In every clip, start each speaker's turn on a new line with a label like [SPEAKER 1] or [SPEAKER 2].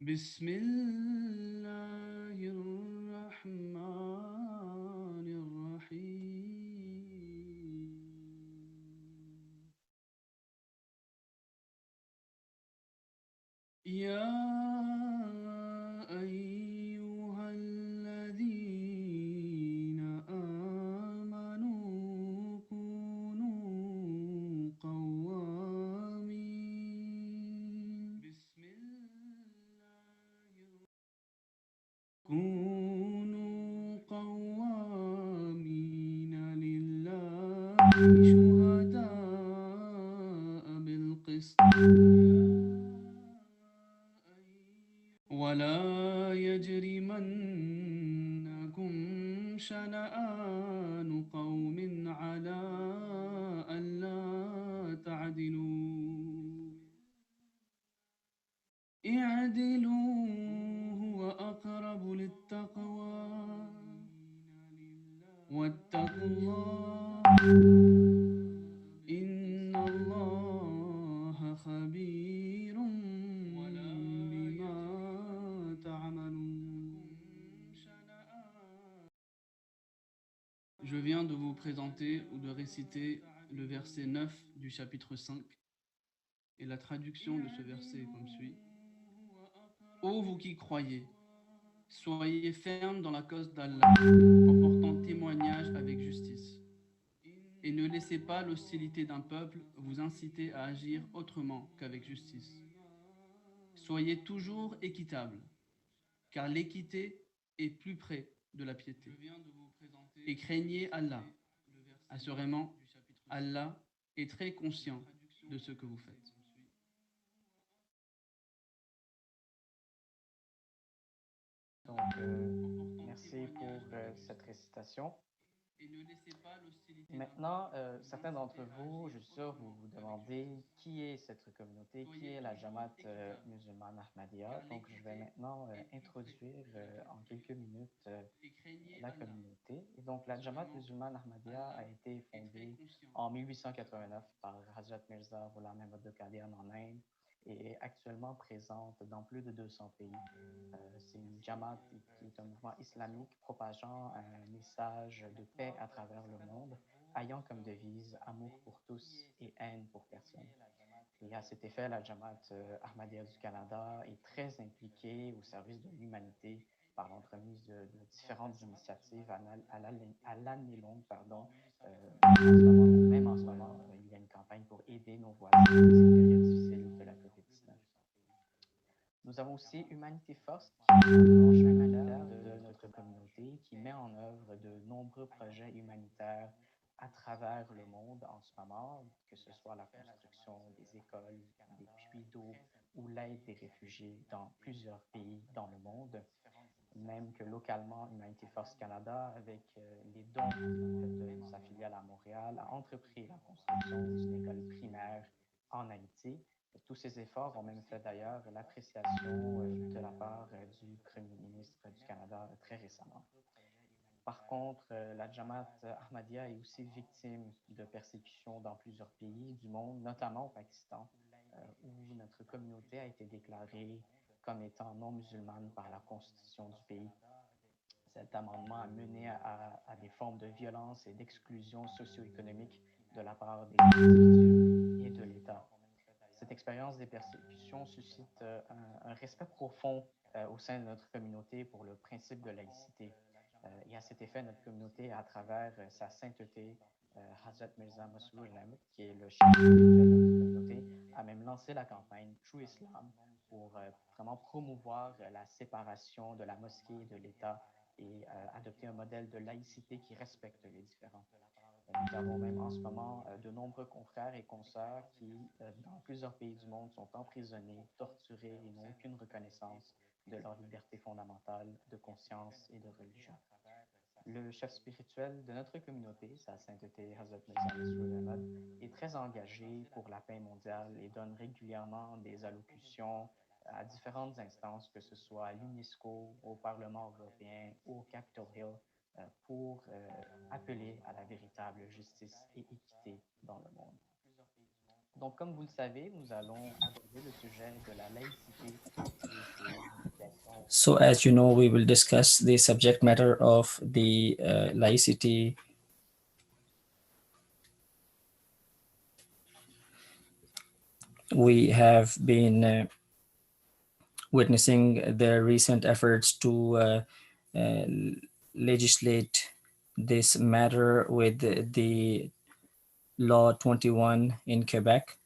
[SPEAKER 1] بسم الله الرحمن الرحيم يا أيها الذين آمنوا كونوا قوامين كونوا قوامين لله شهداء بالقسط ولا يجرمنكم شنآن قوم على ألا تعدلوا اعدلوا هو أقرب للتقوى واتقوا الله إن الله خبير بما تعملون. Je viens de vous présenter ou de réciter le verset 9 du chapitre 5 et la traduction de ce verset est comme suit. Ô vous qui croyez, soyez fermes dans la cause d'Allah en portant témoignage avec justice. Et ne laissez pas l'hostilité d'un peuple vous inciter à agir autrement qu'avec justice. Soyez toujours équitables, car l'équité est plus près de la piété. Et craignez Allah. Assurément, Allah est très conscient de ce que vous faites.
[SPEAKER 2] Donc, merci pour cette récitation. Maintenant, certains d'entre vous, je suis sûr, vous vous demandez qui est cette communauté, qui est la Jamaat musulmane Ahmadiyya. Donc, je vais maintenant introduire en quelques minutes la communauté. Et donc, la Jamaat musulmane Ahmadiyya a été fondée en 1889 par Hazrat Mirza Ghulam Ahmad Qadian en Inde et est actuellement présente dans plus de 200 pays. C'est une Jamaat qui est un mouvement islamique propageant un message de paix à travers le monde, ayant comme devise amour pour tous et haine pour personne. Et à cet effet, la Jamaat Ahmadiyya du Canada est très impliquée au service de l'humanité par l'entremise de différentes initiatives à l'année longue. Pardon. Même en ce moment, il y a une campagne pour aider nos voisins dans cette période difficile de la COVID-19. Nous avons aussi Humanity First, qui est la branche humanitaire de notre communauté, qui met en œuvre de nombreux projets humanitaires à travers le monde en ce moment, que ce soit la construction des écoles, des puits d'eau ou l'aide des réfugiés dans plusieurs pays dans le monde. Même que localement, Humanity First Canada, avec les dons de sa filiale à Montréal, a entrepris la construction d'une école primaire en Haïti. Tous ces efforts ont même fait d'ailleurs l'appréciation de la part du Premier ministre du Canada très récemment. Par contre, la Jamaat Ahmadiyya est aussi victime de persécutions dans plusieurs pays du monde, notamment au Pakistan, où notre communauté a été déclarée comme étant non musulmane par la constitution du pays. Cet amendement a mené à des formes de violence et d'exclusion socio-économique de la part des individus et de l'État. Cette expérience des persécutions suscite un respect profond au sein de notre communauté pour le principe de laïcité. Et à cet effet, notre communauté, à travers sa sainteté, Hazrat Mirza Masroor Ahmed, qui est le chef spirituel de notre communauté, a même lancé la campagne True Islam pour vraiment promouvoir la séparation de la mosquée et de l'État et adopter un modèle de laïcité qui respecte les différents. Nous avons même en ce moment de nombreux confrères et consoeurs qui, dans plusieurs pays du monde, sont emprisonnés, torturés et n'ont aucune reconnaissance de leur liberté fondamentale de conscience et de religion. Le chef spirituel de notre communauté, sa sainteté Hazrat Mirza Masroor Ahmad, est très engagé pour la paix mondiale et donne régulièrement des allocutions à différentes instances, que ce soit à l'UNESCO, au Parlement européen ou au Capitol Hill, pour appeler à la véritable justice et équité dans le monde. Donc, comme vous le savez, nous allons aborder le sujet de la laïcité et ses
[SPEAKER 3] So as you know, we will discuss the subject matter of the laicity. We have been witnessing the recent efforts to uh, legislate this matter with the Law 21 in Quebec.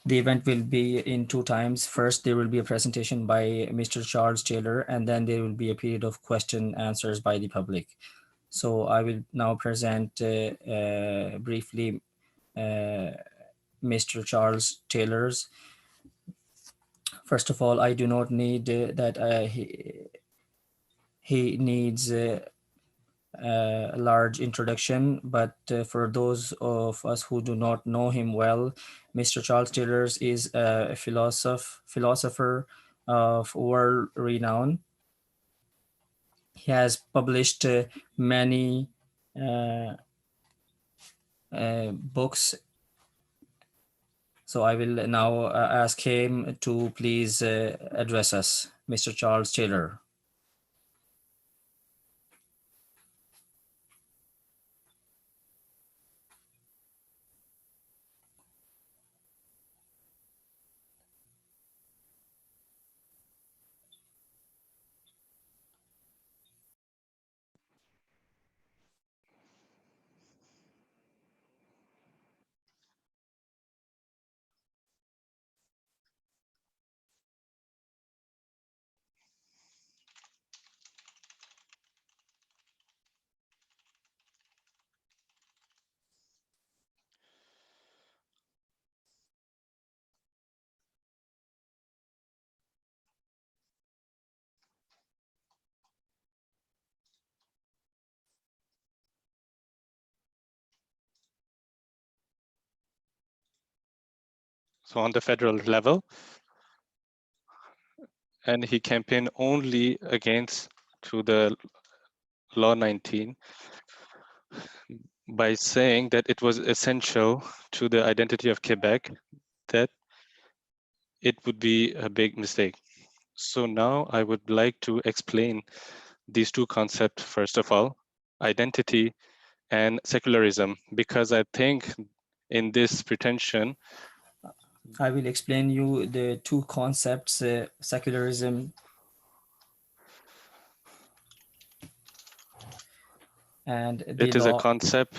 [SPEAKER 3] The event will be in two times. First, there will be a presentation by Mr. Charles Taylor, and then there will be a period of question answers by the public. So I will now present briefly Mr. Charles Taylor's. First of all, I do not need that he needs a large introduction, but for those of us who do not know him well, Mr. Charles Taylor is a philosopher of world renown. He has published many books. So I will now ask him to please address us, Mr. Charles Taylor.
[SPEAKER 4] So on the federal level, and he campaigned only against to the Law 19 by saying that it was essential to the identity of Quebec, that it would be a big mistake. So now I would like to explain these two concepts, first of all, identity and secularism, because I think in this pretension,
[SPEAKER 3] I will explain you the two concepts, secularism and the
[SPEAKER 4] it is a
[SPEAKER 3] law.
[SPEAKER 4] concept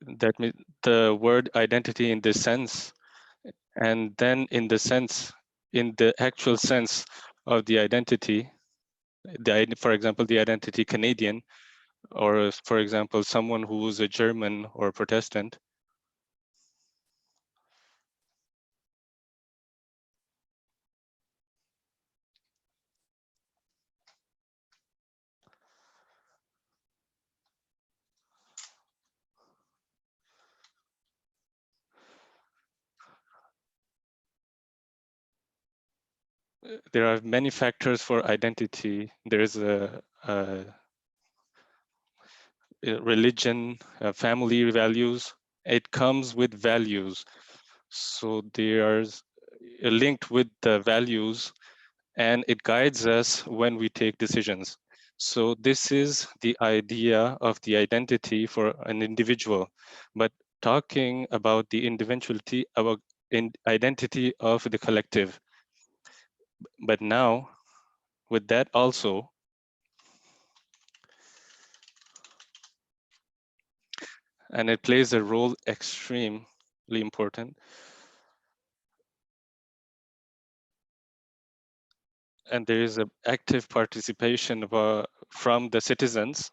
[SPEAKER 4] that the word identity in this sense, and then in the actual sense of the identity, for example, the identity Canadian, or for example, someone who's a German or Protestant. There are many factors for identity. There is a religion, family values. It comes with values. So they are linked with the values, and it guides us when we take decisions. So this is the idea of the identity for an individual. But talking about the individuality, about identity of the collective. But now, with that also, and it plays a role extremely important. And there is an active participation from the citizens.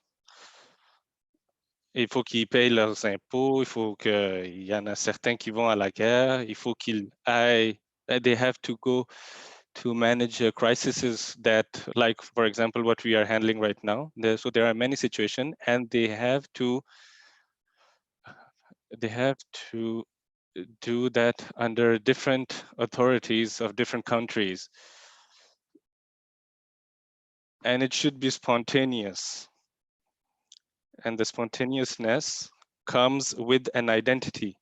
[SPEAKER 4] Il faut qu'ils payent leurs impôts, il faut qu'il y en a certains qui vont à la guerre, il faut qu'ils aillent, they have to go to manage crises that, like, for example, what we are handling right now. So there are many situations, and they have to do that under different authorities of different countries. And it should be spontaneous. and the spontaneousness comes with an identity,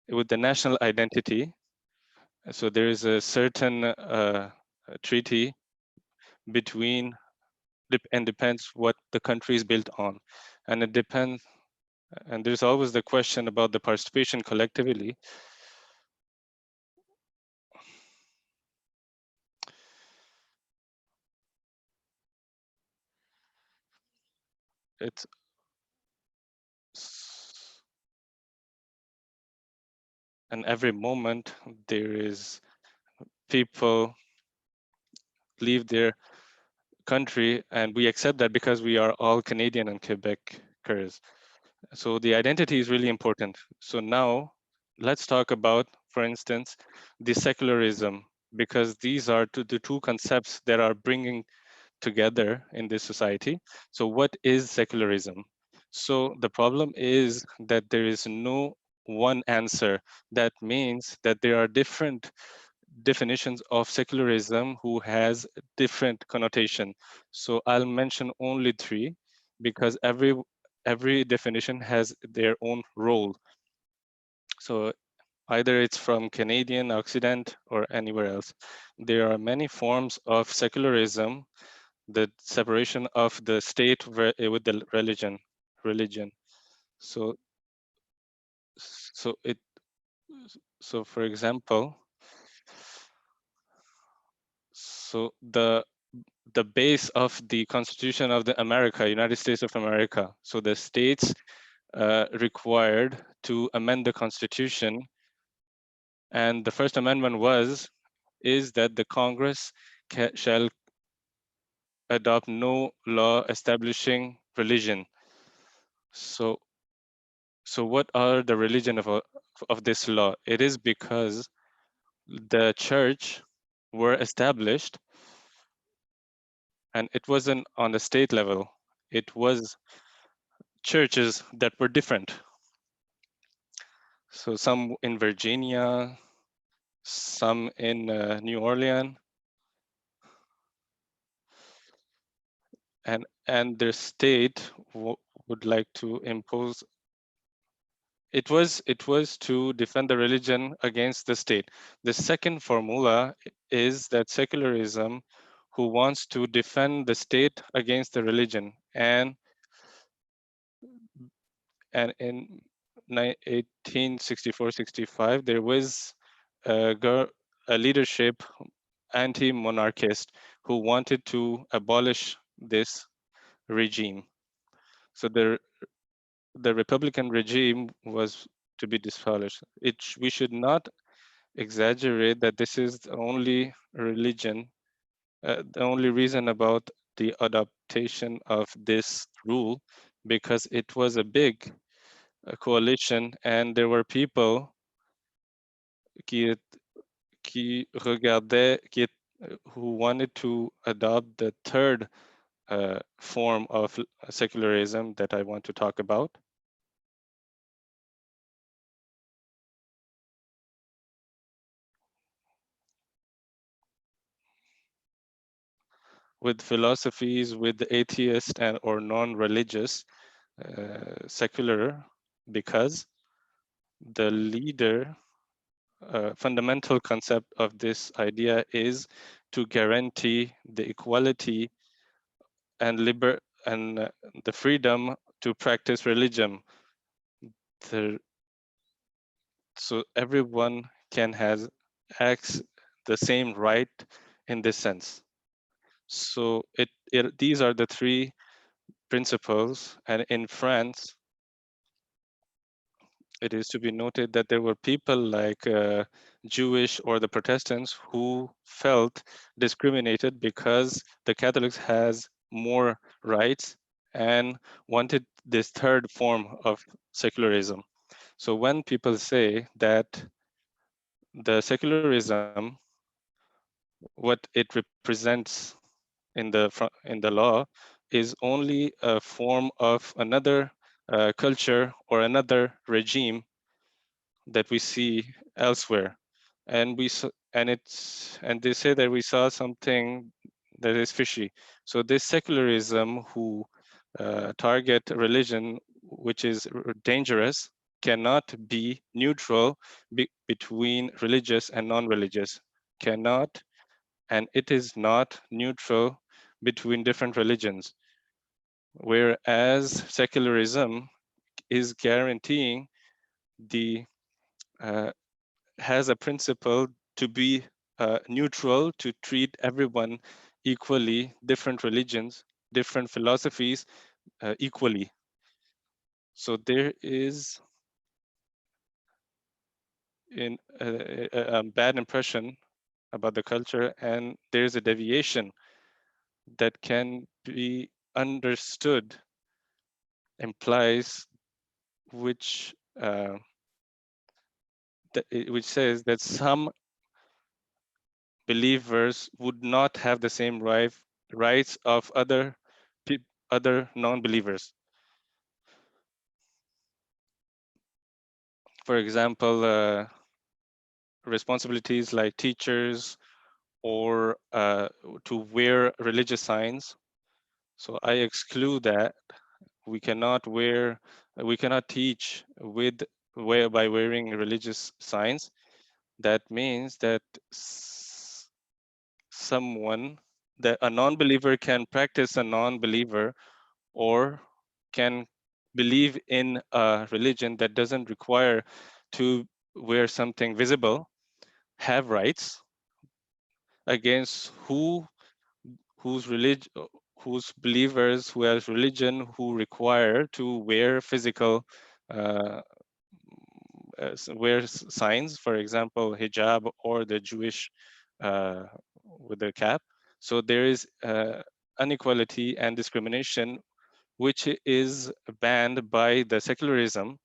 [SPEAKER 4] with the national identity. So there is a certain treaty between, and depends what the country is built on. And it depends, and there's always the question about the participation collectively. It's and every moment there is people leave their country, and we accept that because we are all Canadian and Quebecers. So the identity is really important. So now let's talk about, for instance, the secularism, because these are the two concepts that are bringing together in this society. So what is secularism? So the problem is that there is no one answer. That means that there are different definitions of secularism who has different connotation. So I'll mention only three because every definition has their own role. So either it's from Canadian, Occident, or anywhere else. There are many forms of secularism, the separation of the state with the religion. So so it so for example, so the base of the Constitution of the United States of America. So the states required to amend the Constitution, and the First Amendment is that the Congress shall adopt no law establishing religion. So what are the religion of this law? It is because the church were established, and it wasn't on the state level. It was churches that were different. So some in Virginia, some in New Orleans, and their state would like to impose. It was to defend the religion against the state. The second formula is that secularism, who wants to defend the state against the religion, and in 1864-65 there was a leadership anti-monarchist who wanted to abolish this regime. So the Republican regime was to be dispolished. We should not exaggerate that this is the only religion, the only reason about the adaptation of this rule, because it was a big coalition, and there were people qui, qui regardaient, who wanted to adopt the third form of secularism that I want to talk about. With philosophies, with the atheist and or non-religious, secular, because the leader fundamental concept of this idea is to guarantee the equality and the freedom to practice religion. So everyone can has acts the same right in this sense. So these are the three principles, and in France, it is to be noted that there were people like Jewish or the Protestants who felt discriminated because the Catholics has more rights and wanted this third form of secularism. So when people say that the secularism, what it represents in the law, is only a form of another culture or another regime that we see elsewhere, and they say that we saw something that is fishy. So this secularism who target religion which is dangerous cannot be neutral between religious and non-religious, cannot, and it is not neutral between different religions. Whereas secularism is guaranteeing the has a principle to be neutral, to treat everyone equally, different religions, different philosophies equally. So there is a bad impression about the culture, and there's a deviation that can be understood, implies, which which says that some believers would not have the same rights of other non-believers. For example, responsibilities like teachers or to wear religious signs. So I exclude that. We cannot teach by wearing religious signs. That means that a non-believer can practice a non-believer or can believe in a religion that doesn't require to wear something visible, have rights against whose believers who has religion who require to wear physical wear signs, for example, hijab or the Jewish with the cap. So there is inequality and discrimination, which is banned by the secularism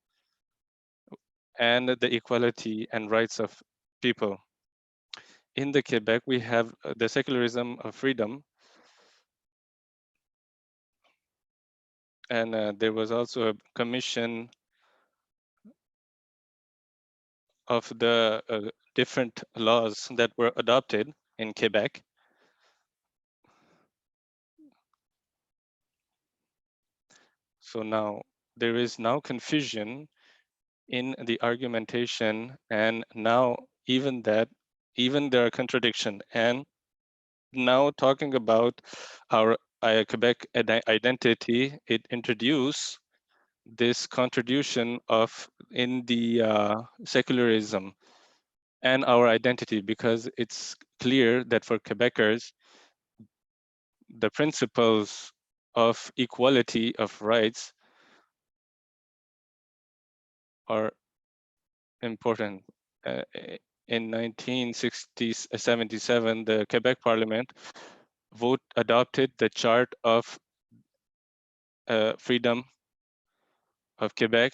[SPEAKER 4] and the equality and rights of people. In the Quebec, we have the secularism of freedom. And there was also a commission of the different laws that were adopted in Quebec. So now there is now confusion in the argumentation, and now even there are contradiction. And now talking about our Quebec identity, it introduced this contradiction in the secularism and our identity, because it's clear that for Quebecers, the principles of equality of rights are important. In 1977, the Quebec Parliament adopted the Chart of Freedom of Quebec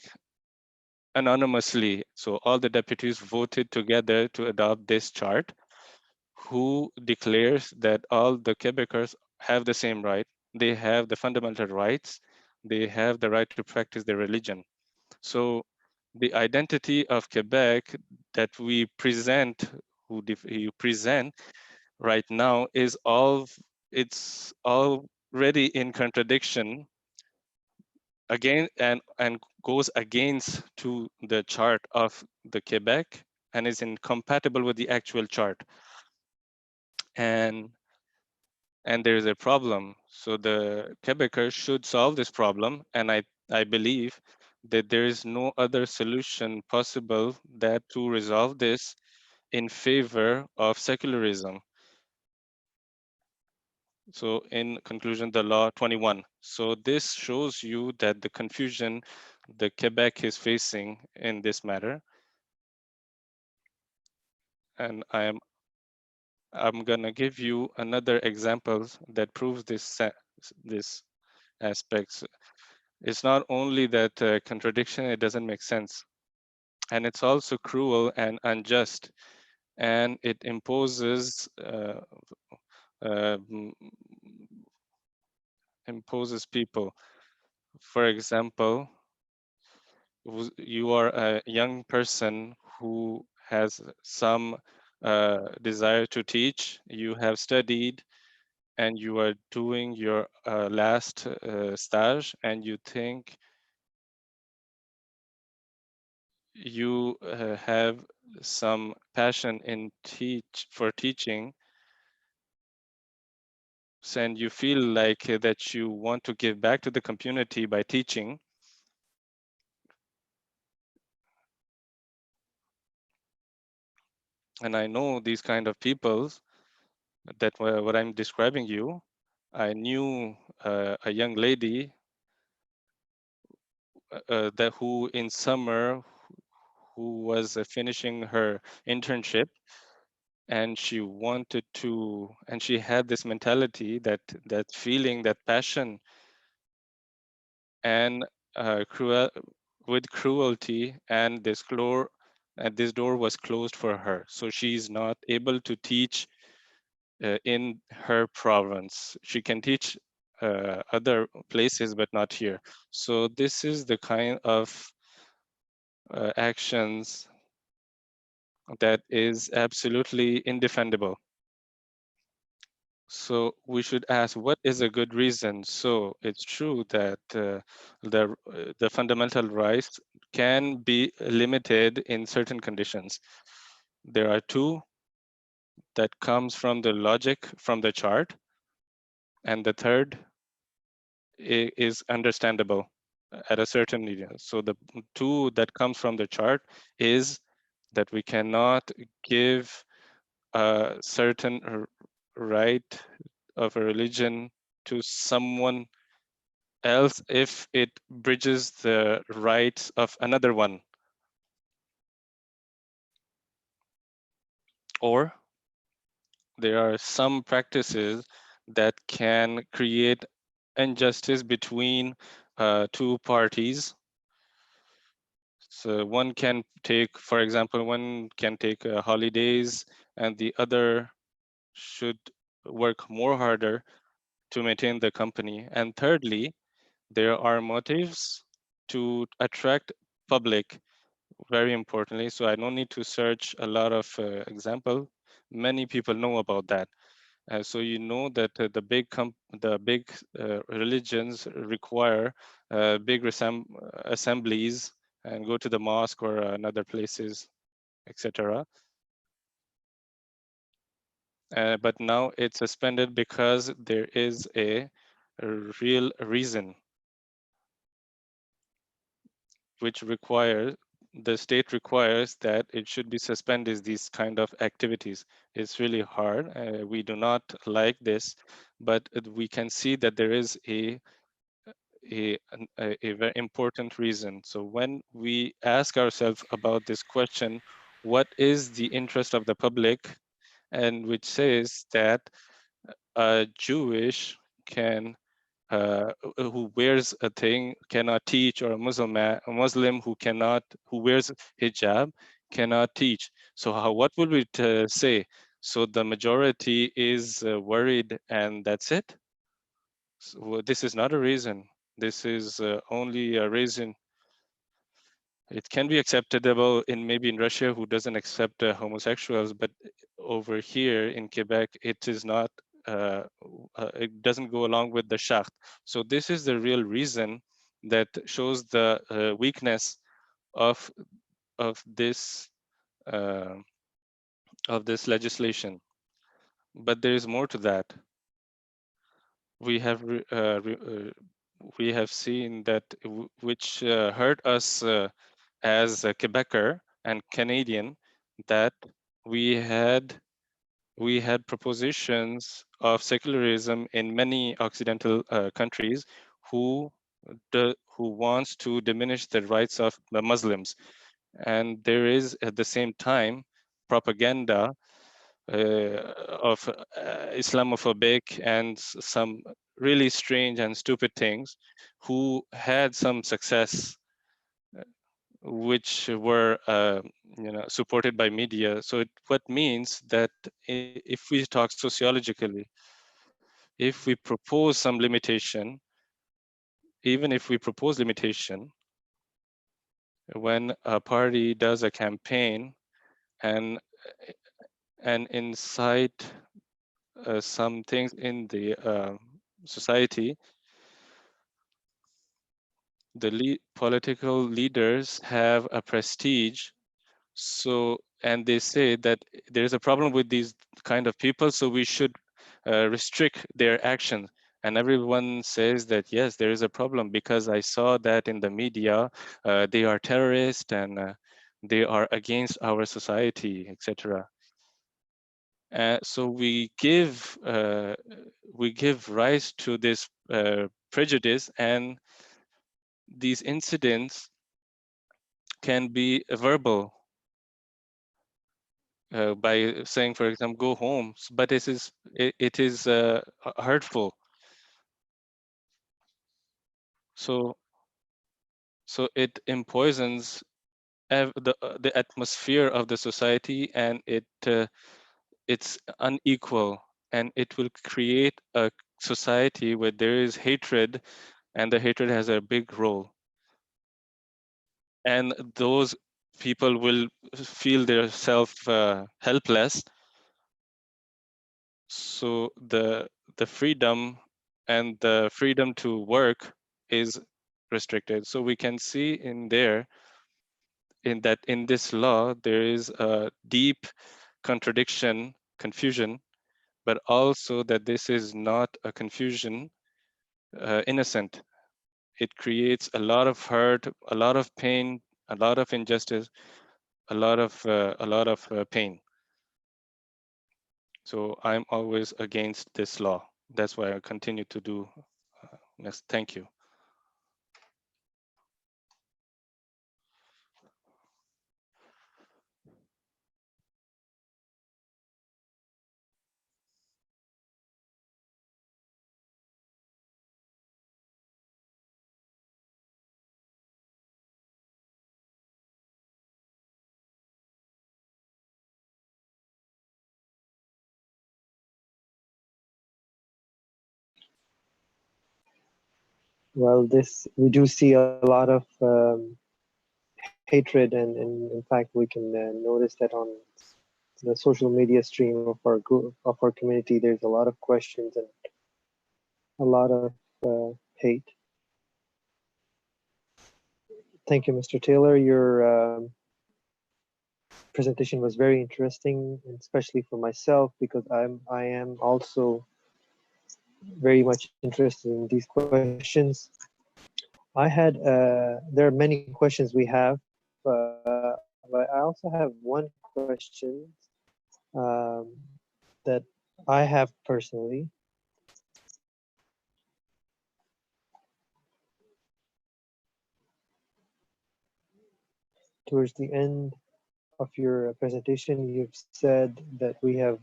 [SPEAKER 4] anonymously. So all the deputies voted together to adopt this chart, who declares that all the Quebecers have the same right. They have the fundamental rights. They have the right to practice their religion. So the identity of Quebec that we present, you present right now, it's already in contradiction again and goes against to the chart of the Quebec and is incompatible with the actual chart. And there's a problem. So the Quebecers should solve this problem. And I believe that there is no other solution possible that to resolve this in favor of secularism. So in conclusion, the law 21. So this shows you that the confusion the Quebec is facing in this matter. And I'm gonna give you another example that proves this aspects. It's not only that contradiction, it doesn't make sense. And it's also cruel and unjust. And it imposes people. For example, you are a young person who has some desire to teach. You have studied, and you are doing your last stage, and you think you have some passion in for teaching, and you feel like that you want to give back to the community by teaching, and I know these kind of people that what I'm describing you. I knew a young lady that who in summer who was finishing her internship, and she wanted to, and she had this mentality, that feeling, that passion, and with cruelty, and this door was closed for her, so she's not able to teach in her province. She can teach other places, but not here. So this is the kind of actions that is absolutely indefendable. So we should ask, what is a good reason? So it's true that the fundamental rights can be limited in certain conditions. There are two that comes from the logic from the chart, and the third is understandable at a certain level. So the two that comes from the chart is that we cannot give a certain right of a religion to someone else if it bridges the rights of another one, or there are some practices that can create injustice between two parties. So one can take, for example, one can take holidays, and the other should work more harder to maintain the company. And thirdly, there are motives to attract public, very importantly. So I don't need to search a lot of example. Many people know about that. So you know that the big religions require big assemblies and go to the mosque or another places, etc. But now it's suspended because there is a real reason which requires, the state requires that it should be suspended, these kind of activities. It's really hard. We do not like this, but we can see that there is a very important reason. So when we ask ourselves about this question, what is the interest of the public, and which says that a Jewish can who wears a thing cannot teach, or a Muslim who wears hijab cannot teach. So what would we say? So the majority is worried, and that's it. So this is not a reason. This is only a reason. It can be acceptable in maybe in Russia, who doesn't accept homosexuals, but over here in Quebec, it is not. It doesn't go along with the charte. So this is the real reason that shows the weakness of of this uh, of this legislation. But there is more to that. We have we have seen that which hurt us as a Quebecer and Canadian, that we had propositions of secularism in many Occidental countries who who wants to diminish the rights of the Muslims, and there is at the same time propaganda of Islamophobic and some really strange and stupid things, who had some success, which were supported by media. So what means that if we talk sociologically, if we propose some limitation, even if we propose limitation, when a party does a campaign and incite some things in the society, the political leaders have a prestige. So, and they say that there is a problem with these kind of people, so we should restrict their action. And everyone says that, yes, there is a problem because I saw that in the media, they are terrorists and they are against our society, etc. So we give rise to this prejudice, and these incidents can be verbal, by saying, for example, go home, but it is hurtful. So it empoisons the atmosphere of the society, and it's unequal, and it will create a society where there is hatred, and the hatred has a big role, and those people will feel their self helpless. So the freedom and the freedom to work is restricted. So we can see in there, in this law, there is a deep contradiction, confusion, but also that this is not a confusion innocent. It creates a lot of hurt, a lot of pain, a lot of injustice, a lot of pain. So I'm always against this law. That's why I continue to do. Yes, thank you.
[SPEAKER 5] Well, this we do see a lot of hatred, and in fact, we can notice that on the social media stream of our group, of our community. There's a lot of questions and a lot of hate. Thank you, Mr. Taylor. Your presentation was very interesting, and especially for myself, because I am also very much interested in these questions. There are many questions we have, but I also have one question um, that I have personally. Towards the end of your presentation, you've said that we have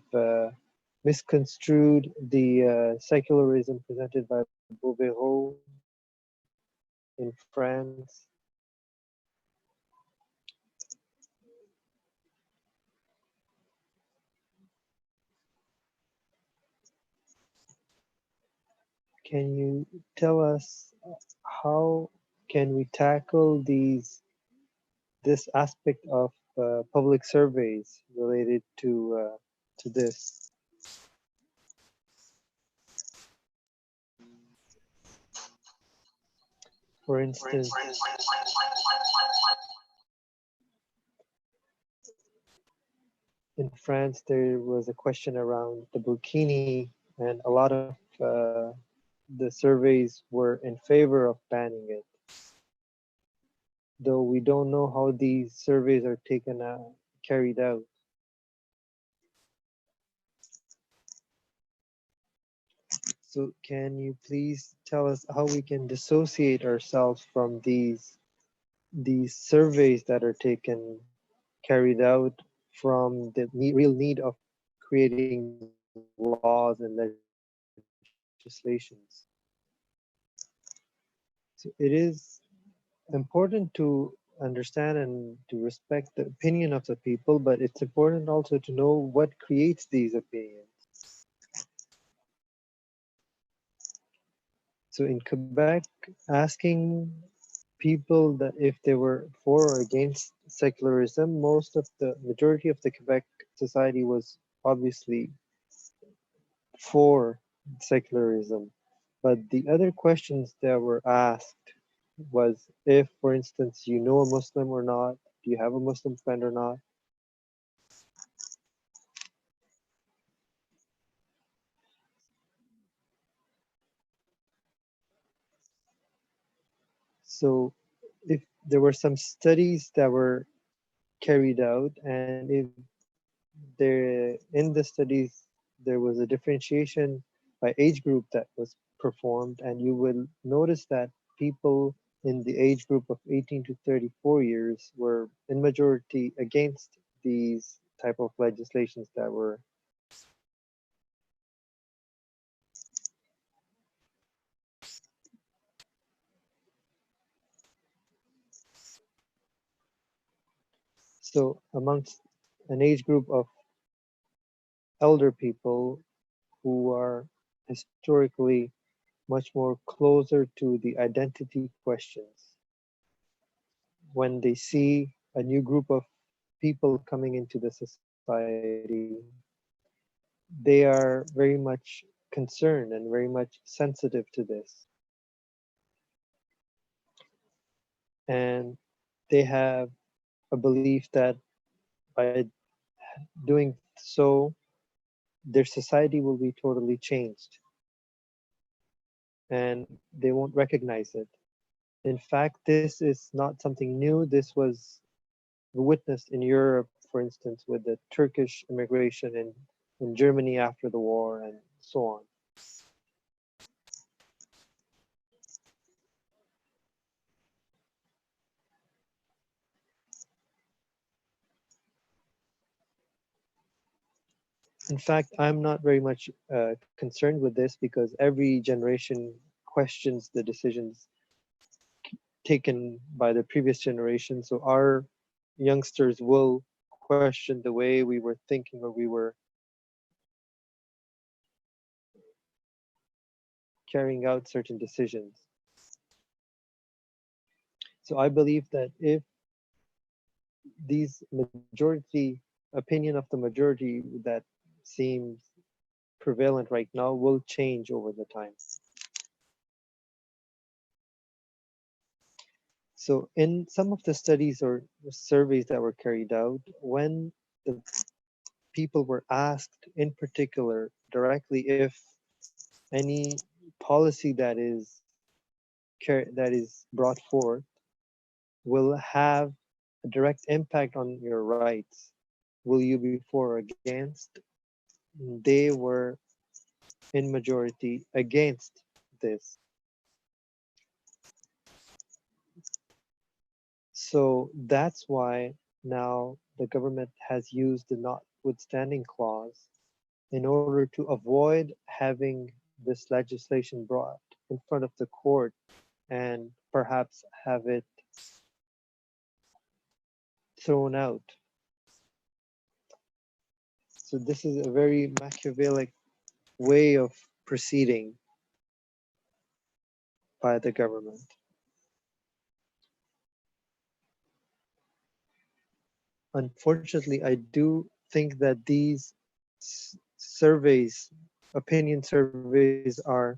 [SPEAKER 5] misconstrued the secularism presented by Bouvereau in France. Can you tell us how can we tackle this aspect of public surveys related to this? For instance, in France, there was a question around the burkini, and a lot of the surveys were in favor of banning it. Though we don't know how these surveys are carried out. So can you please tell us how we can dissociate ourselves from these surveys that are carried out from the real need of creating laws and legislations? So it is important to understand and to respect the opinion of the people, but it's important also to know what creates these opinions. So in Quebec, asking people that if they were for or against secularism, most of the majority of the Quebec society was obviously for secularism. But the other questions that were asked was if, for instance, you know a Muslim or not, do you have a Muslim friend or not? So if there were some studies that were carried out, and if there in the studies there was a differentiation by age group that was performed, and you will notice that people in the age group of 18 to 34 years were in majority against these type of legislations that were. So amongst an age group of elder people who are historically much more closer to the identity questions, when they see a new group of people coming into the society, they are very much concerned and very much sensitive to this. And they have a belief that by doing so, their society will be totally changed and they won't recognize it. In fact, this is not something new. This was witnessed in Europe, for instance, with the Turkish immigration in Germany after the war and so on. In fact, I'm not very much concerned with this because every generation questions the decisions taken by the previous generation. So our youngsters will question the way we were thinking or we were carrying out certain decisions. So I believe that if these majority opinion of the majority that seems prevalent right now will change over the time. So in some of the studies or surveys that were carried out, when the people were asked in particular directly if any policy that is brought forth will have a direct impact on your rights, will you be for or against? They were in majority against this. So that's why now the government has used the notwithstanding clause in order to avoid having this legislation brought in front of the court and perhaps have it thrown out. So this is a very Machiavellic way of proceeding by the government. Unfortunately, I do think that these surveys, opinion surveys, are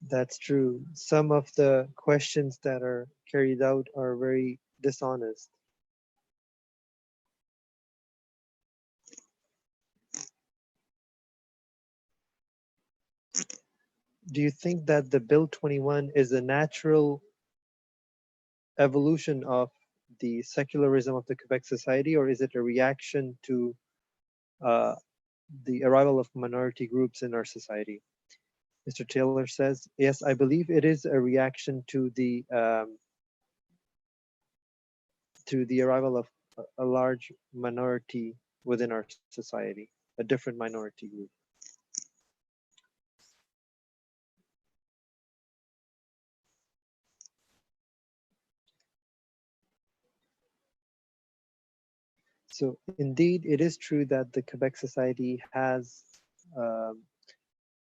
[SPEAKER 5] that's true. Some of the questions that are carried out are very dishonest. Do you think that the Bill 21 is a natural evolution of the secularism of the Quebec society, or is it a reaction to uh, the arrival of minority groups in our society? Mr. Taylor says, yes, I believe it is a reaction to the arrival of a large minority within our society, a different minority group. So indeed, it is true that the Quebec society has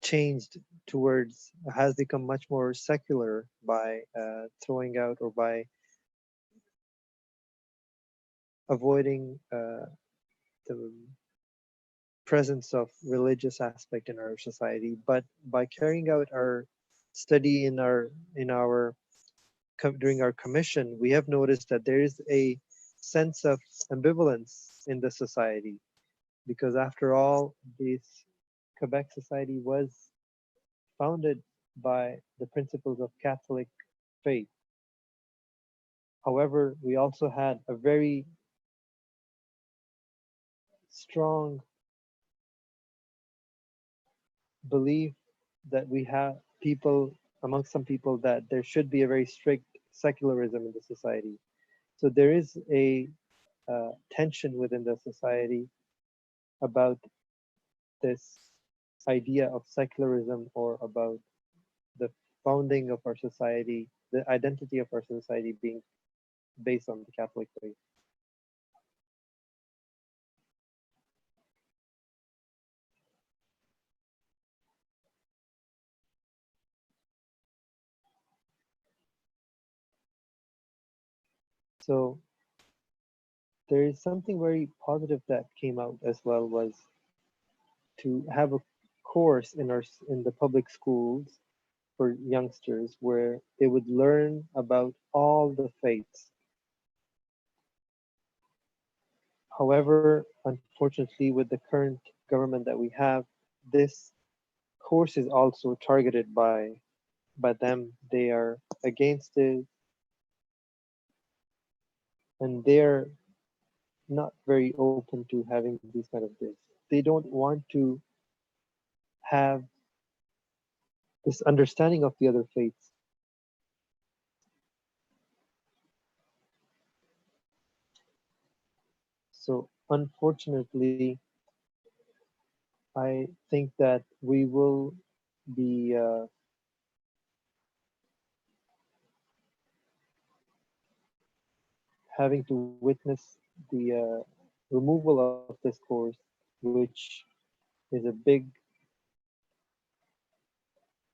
[SPEAKER 5] changed towards, has become much more secular by throwing out or by avoiding the presence of religious aspect in our society, but by carrying out our study during our commission, we have noticed that there is a sense of ambivalence in the society, because after all, this Quebec society was founded by the principles of Catholic faith. However, we also had a very strong belief that we have people, amongst some people, that there should be a very strict secularism in the society. So there is a tension within the society about this idea of secularism, or about the founding of our society, the identity of our society being based on the Catholic faith. So there is something very positive that came out as well, was to have a course in the public schools for youngsters where they would learn about all the faiths. However, unfortunately, with the current government that we have, this course is also targeted by them. They are against it, and they're not very open to having these kind of this. They don't want to have this understanding of the other faiths. So unfortunately, I think that we will be having to witness the removal of this course, which is a big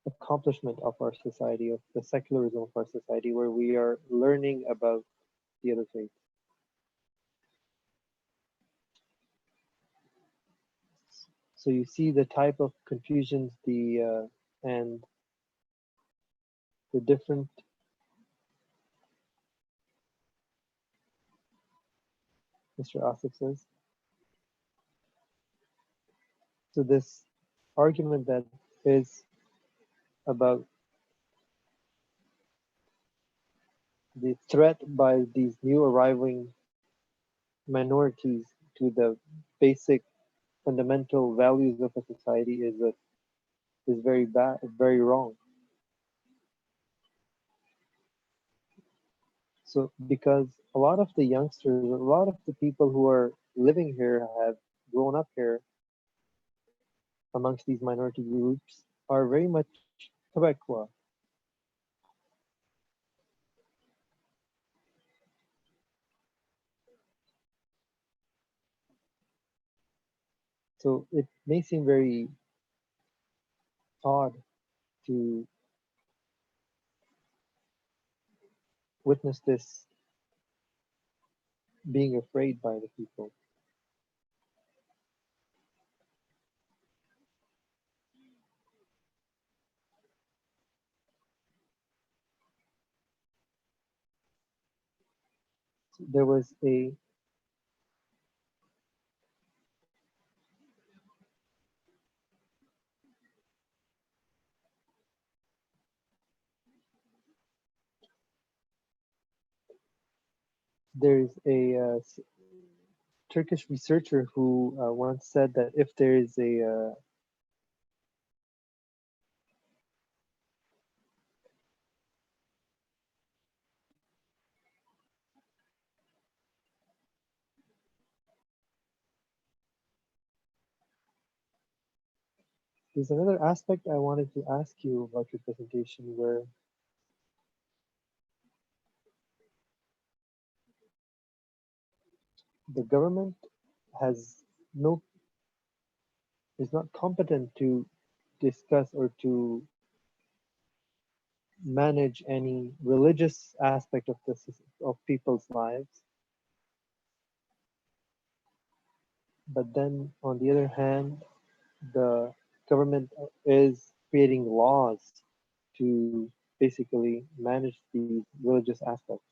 [SPEAKER 5] accomplishment of our society, of the secularism of our society, where we are learning about the other faiths. So you see the type of confusions, and the different Mr. Asif says. So this argument that is about the threat by these new arriving minorities to the basic fundamental values of a society is very bad, very wrong. So because a lot of the youngsters, a lot of the people who are living here have grown up here amongst these minority groups are very much Quebecois. So it may seem very odd to witness this being afraid by the people. There was a Turkish researcher who once said that if there is there's another aspect I wanted to ask you about your presentation, where the government has no is not competent to discuss or to manage any religious aspect of people's lives, But then on the other hand, the government is creating laws to basically manage these religious aspects.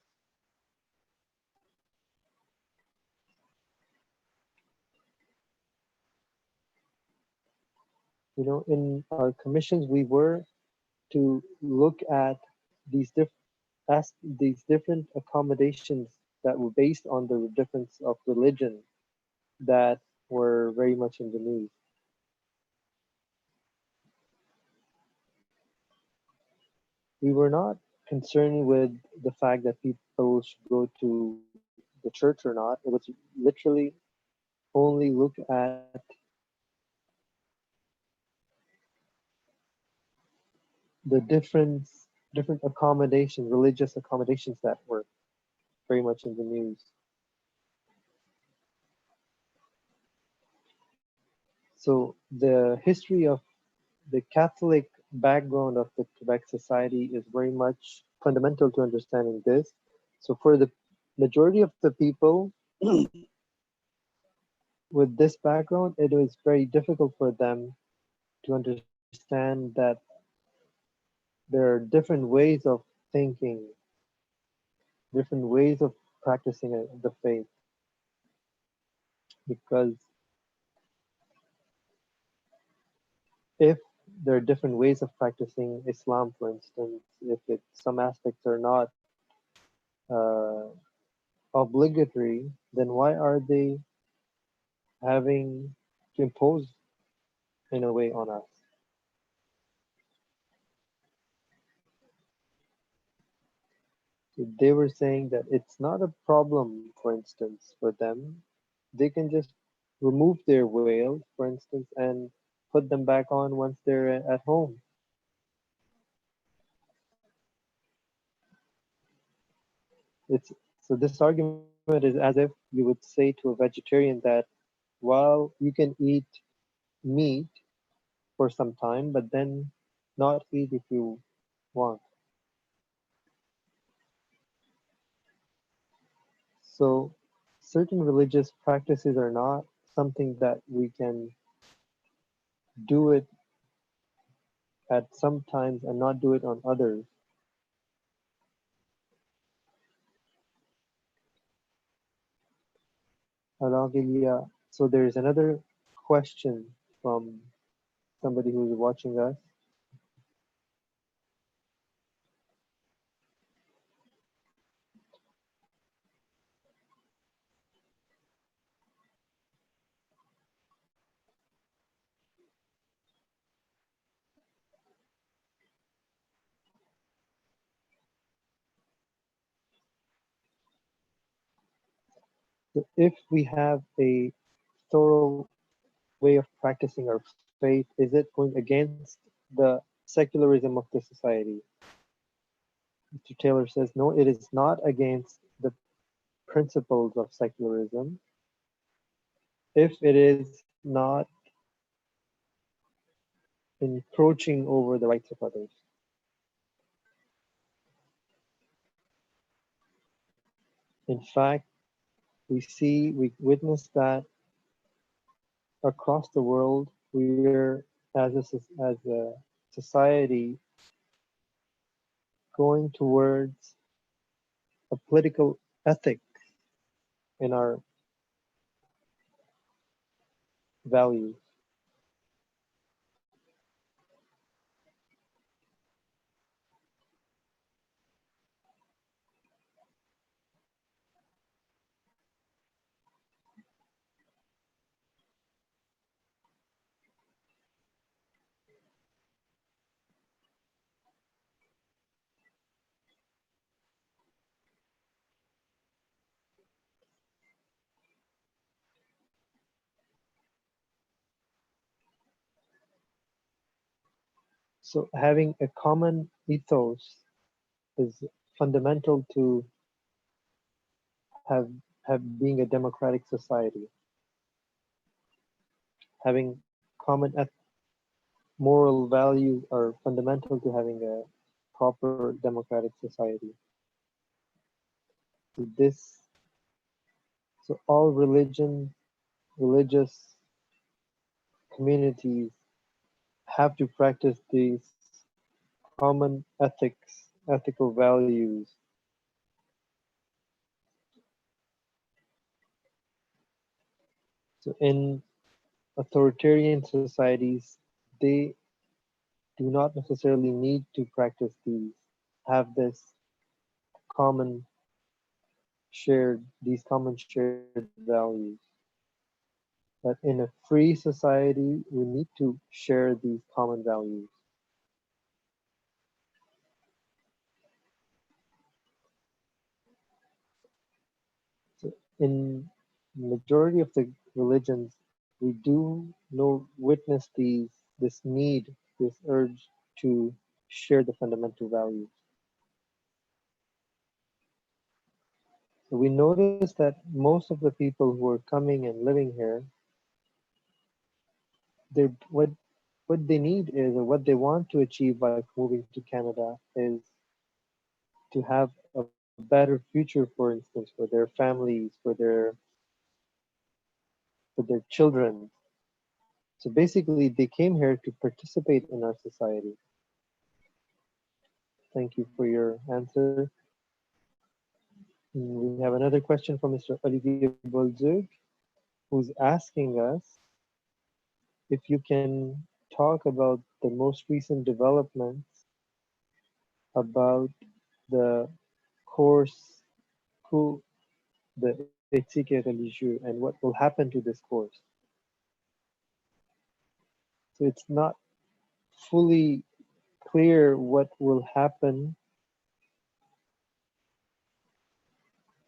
[SPEAKER 5] You know, in our commissions, we were to look at these these different accommodations that were based on the difference of religion that were very much in the news. We were not concerned with the fact that people should go to the church or not. It was literally only look at the different accommodations, religious accommodations that were very much in the news. So the history of the Catholic background of the Quebec society is very much fundamental to understanding this. So for the majority of the people with this background, it was very difficult for them to understand that there are different ways of thinking, different ways of practicing the faith, because if there are different ways of practicing Islam, for instance, if some aspects are not uh, obligatory, then why are they having to impose in a way on us? So they were saying that it's not a problem, for instance, for them. They can just remove their veils, for instance, and put them back on once they're at home. It's so this argument is as if you would say to a vegetarian that, well, you can eat meat for some time, but then not eat if you want. So certain religious practices are not something that we can do it at some times and not do it on others. Alhamdulillah. So there's another question from somebody who's watching us. So if we have a thorough way of practicing our faith, is it going against the secularism of the society? Mr. Taylor says, no, it is not against the principles of secularism if it is not encroaching over the rights of others. In fact, we witness that across the world, we're as a society going towards a political ethic in our values. So having a common ethos is fundamental to have, have being a democratic society. Having common moral values are fundamental to having a proper democratic society. This, so all religion religious communities have to practice these common ethical values. So in authoritarian societies, they do not necessarily need to practice these, have this common common shared values. But in a free society, we need to share these common values. So in majority of the religions, we do witness this need, this urge to share the fundamental values. So we notice that most of the people who are coming and living here, they what they need is, or what they want to achieve by moving to Canada is to have a better future, for instance, for their families, for their children. So basically, they came here to participate in our society. Thank you for your answer. We have another question from Mr. Olivier Bolzug, who's asking us if you can talk about the most recent developments about the course, the éthique et religieux, and what will happen to this course. So it's not fully clear what will happen.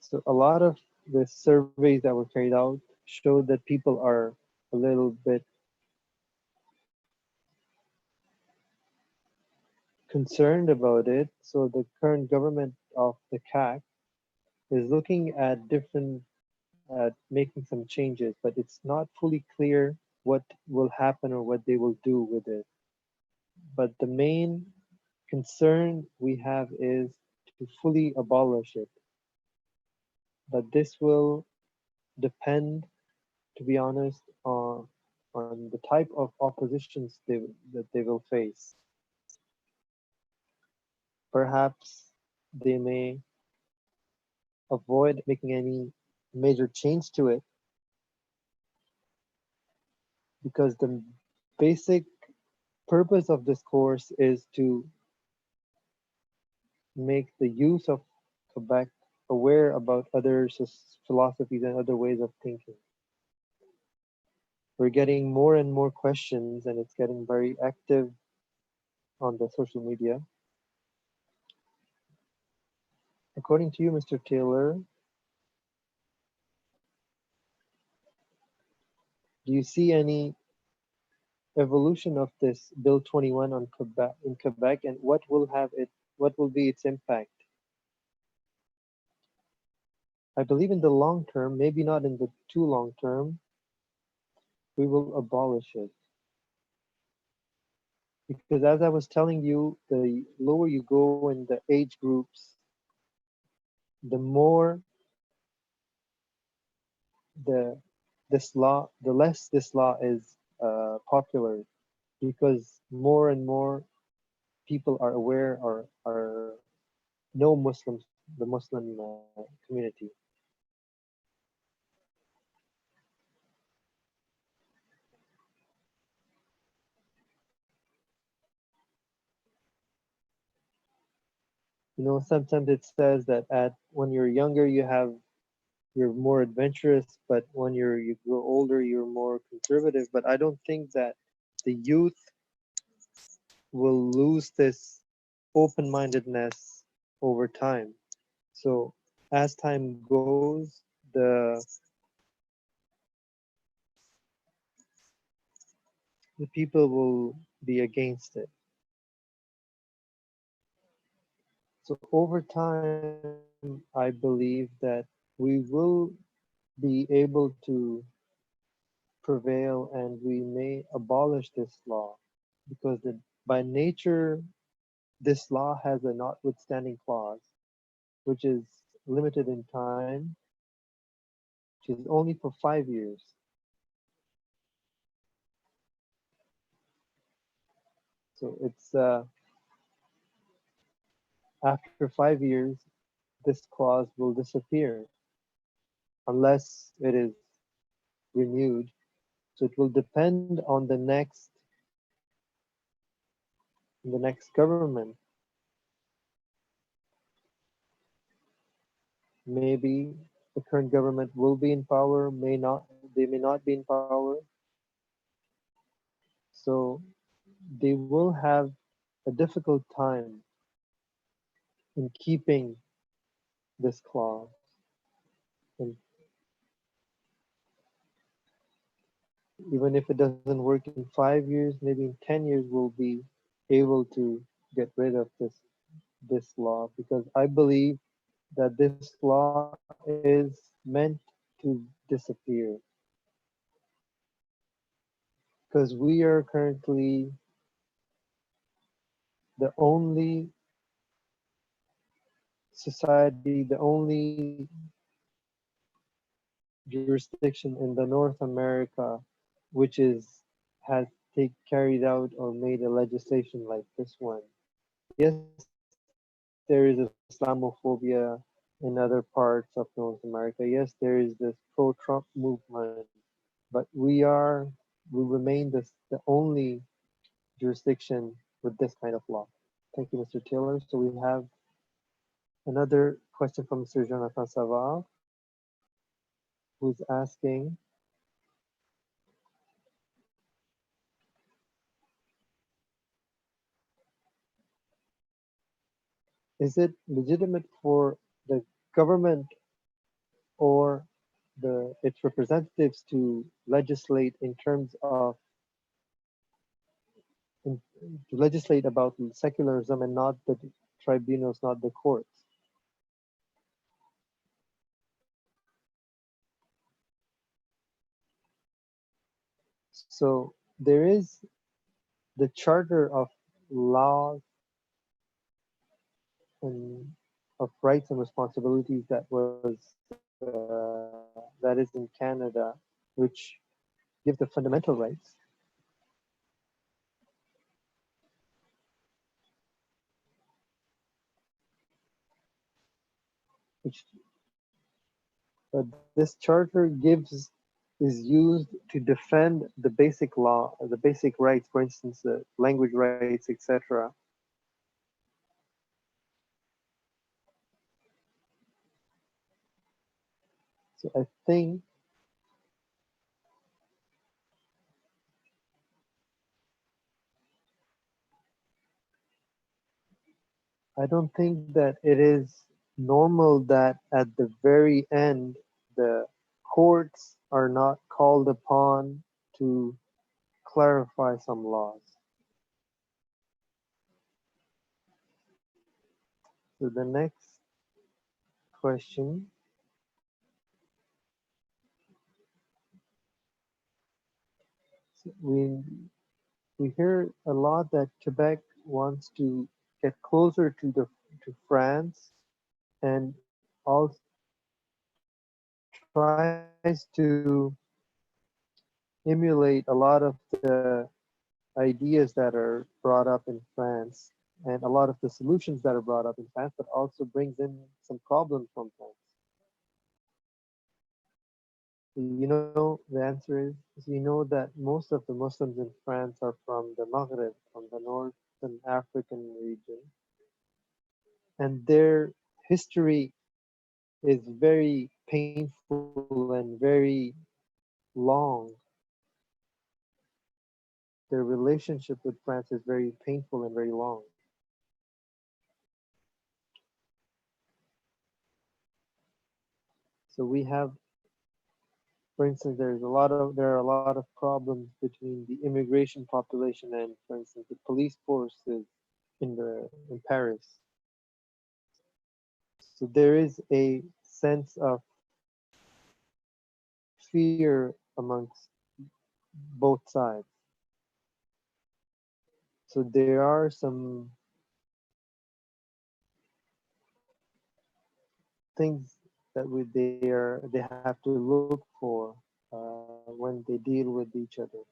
[SPEAKER 5] So a lot of the surveys that were carried out showed that people are a little bit concerned about it. So the current government of the CAC is looking at making some changes, but it's not fully clear what will happen or what they will do with it. But the main concern we have is to fully abolish it. But this will depend, to be honest, on the type of oppositions that they will face. Perhaps they may avoid making any major change to it because the basic purpose of this course is to make the youth of Quebec aware about other philosophies and other ways of thinking. We're getting more and more questions, and it's getting very active on the social media. According to you, Mr. Taylor, do you see any evolution of this Bill 21 in Quebec, and what will be its impact? I believe in the long term, maybe not in the too long term, we will abolish it. Because as I was telling you, the lower you go in the age groups, the more the less this law is popular, because more and more people are aware or know the Muslim community. You know, sometimes it says that when you're younger, you're more adventurous, but when you grow older, you're more conservative. But I don't think that the youth will lose this open-mindedness over time. So as time goes, the people will be against it. So over time, I believe that we will be able to prevail and we may abolish this law because by nature, this law has a notwithstanding clause, which is limited in time, which is only for 5 years. So it's after 5 years, this clause will disappear unless it is renewed. So it will depend on the next government. Maybe the current government will be in power, they may not be in power. So they will have a difficult time in keeping this clause. And even if it doesn't work in 5 years, maybe in 10 years we'll be able to get rid of this law, because I believe that this law is meant to disappear, because we are currently the only society, the only jurisdiction in the North America which has carried out or made a legislation like this one. Yes, there is Islamophobia in other parts of North America. Yes, there is this pro-Trump movement, but we remain the only jurisdiction with this kind of law. Thank you, Mr. Taylor. So we have another question from Mr. Jonathan Savard, who's asking, is it legitimate for the government or its representatives to legislate in terms of to legislate about secularism and not the tribunals, not the courts? So there is the Charter of Laws and of Rights and Responsibilities that is in Canada, which gives the fundamental rights. Which, but this charter is used to defend the basic law, the basic rights, for instance, the language rights, etc. So I think I don't think that it is normal that at the very end the courts are not called upon to clarify some laws. So the next question, we we hear a lot that Quebec wants to get closer to France and also tries to emulate a lot of the ideas that are brought up in France and a lot of the solutions that are brought up in France, but also brings in some problems from France. You know, the answer is you know that most of the Muslims in France are from the Maghreb, from the Northern African region, and their history is very painful and very long. Their relationship with France is very painful and very long. So we have, for instance, there are a lot of problems between the immigration population and, for instance, the police forces in Paris. So there is a sense of fear amongst both sides. So there are some things that they have to look for when they deal with each other.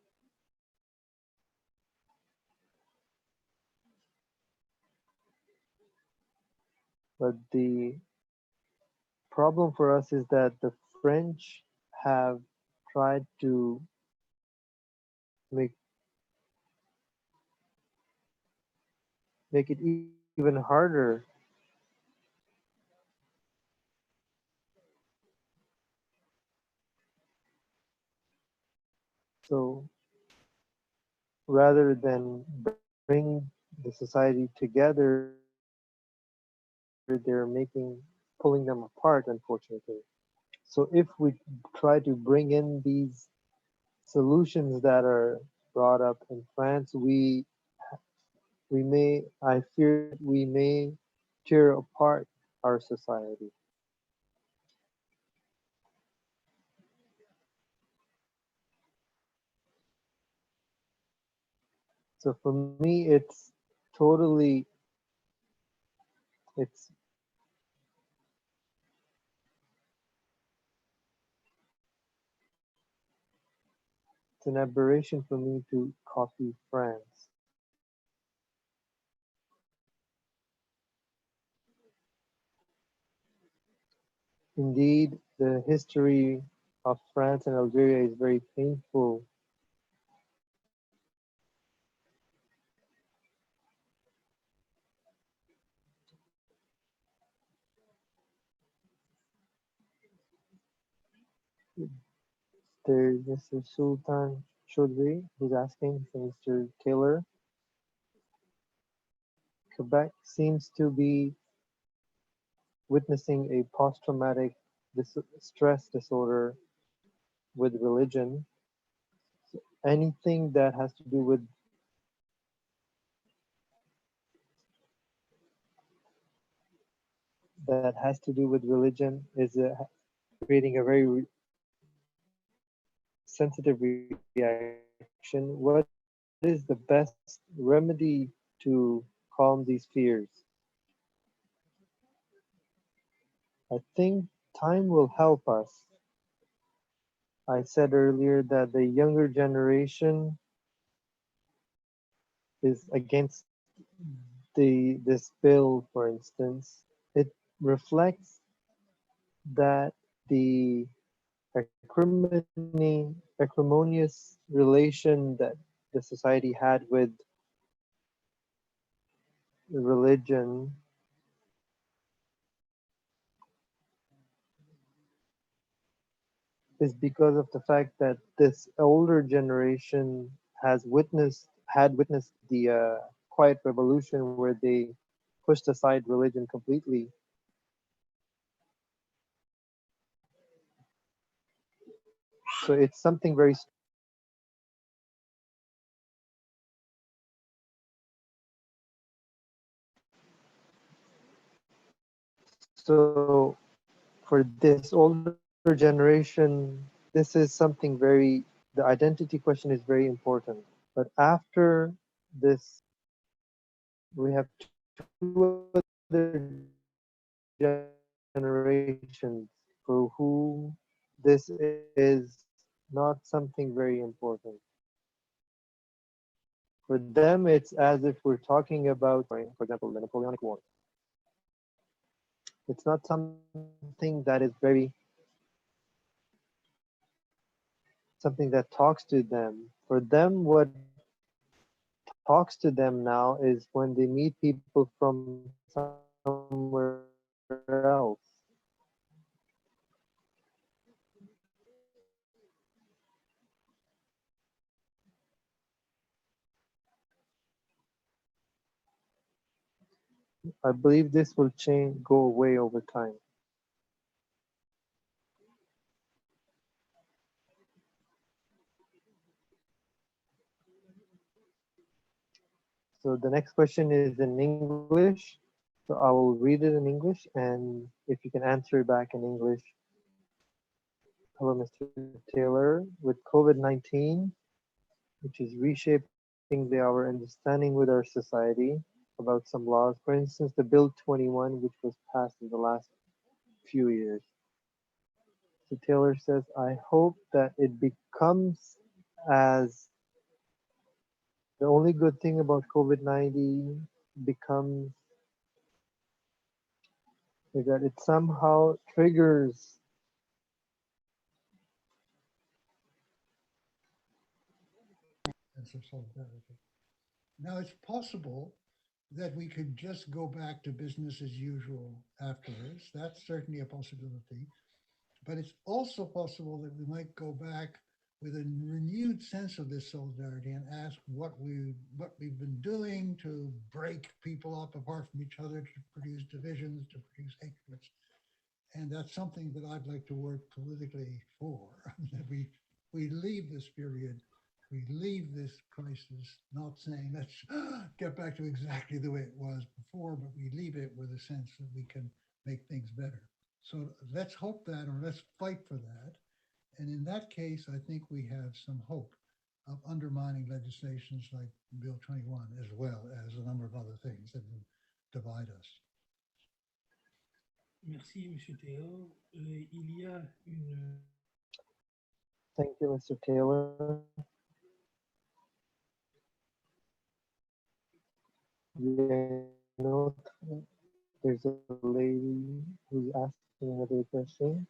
[SPEAKER 5] But the problem for us is that the French have tried to make it even harder. So rather than bring the society together, they're pulling them apart, unfortunately. So if we try to bring in these solutions that are brought up in France, I fear that we may tear apart our society. So for me, it's it's an aberration for me to copy France. Indeed, the history of France and Algeria is very painful. There's Mr. Sultan Chaudhry who's asking for Mr. Taylor. Quebec seems to be witnessing a post-traumatic stress disorder with religion. So anything that has to do with religion is creating a very sensitive reaction. What is the best remedy to calm these fears? I think time will help us. I said earlier that the younger generation is against this bill, for instance. It reflects that the acrimonious relation that the society had with religion is because of the fact that this older generation had witnessed the quiet revolution where they pushed aside religion completely. So it's something very. So for this older generation, this is something the identity question is very important. But after this, we have two other generations for whom this is not something very important. For them, it's as if we're talking about, for example, the Napoleonic War. It's not something that is something that talks to them. For them, what talks to them now is when they meet people from somewhere else. I believe this will go away over time. So the next question is in English. So I will read it in English, and if you can answer back in English. Hello, Mr. Taylor. With COVID-19, which is reshaping our understanding with our society about some laws, for instance, the Bill 21, which was passed in the last few years. So Taylor says, I hope that it becomes as the only good thing about COVID-19 becomes is that it somehow triggers
[SPEAKER 6] sense of solidarity. Now, it's possible that we could just go back to business as usual afterwards. That's certainly a possibility. But it's also possible that we might go back with a renewed sense of this solidarity and ask what we've been doing to break people up apart from each other, to produce divisions, to produce hatreds. And that's something that I'd like to work politically for, that we leave this period, we leave this crisis, not saying let's get back to exactly the way it was before, but we leave it with a sense that we can make things better. So let's hope that, or let's fight for that. And in that case, I think we have some hope of undermining legislations like Bill 21, as well as a number of other things that will divide us.
[SPEAKER 7] Merci, Monsieur Taylor. Il y a une.
[SPEAKER 5] Thank you, Mr. Taylor. Yeah, no, there's a lady who's asking another question.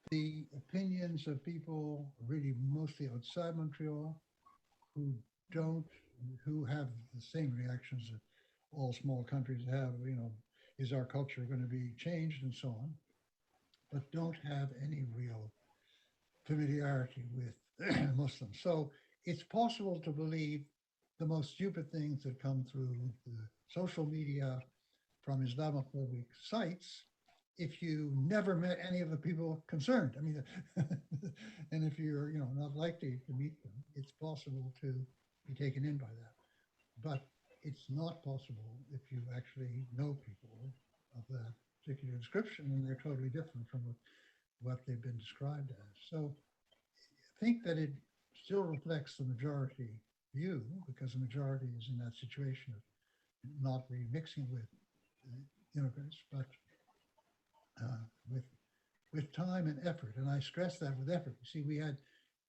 [SPEAKER 6] The opinions of people really mostly outside Montreal who don't, who have the same reactions that all small countries have, is our culture going to be changed and so on, but don't have any real familiarity with Muslims. So it's possible to believe the most stupid things that come through the social media from Islamophobic sites if you never met any of the people concerned. I mean, and if you're not likely to meet them, it's possible to be taken in by that. But it's not possible if you actually know people of that particular description, and they're totally different from what they've been described as. So I think that it still reflects the majority view, because the majority is in that situation of not remixing with immigrants, but with time and effort. And I stress that with effort. You see, we had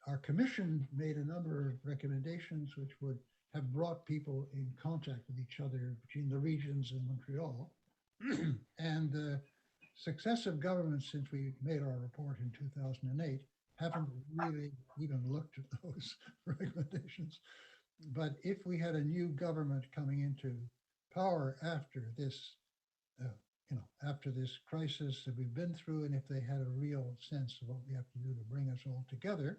[SPEAKER 6] our commission made a number of recommendations which would have brought people in contact with each other between the regions in Montreal. And successive governments, since we made our report in 2008, haven't really even looked at those recommendations. But if we had a new government coming into power after this, after this crisis that we've been through, and if they had a real sense of what we have to do to bring us all together,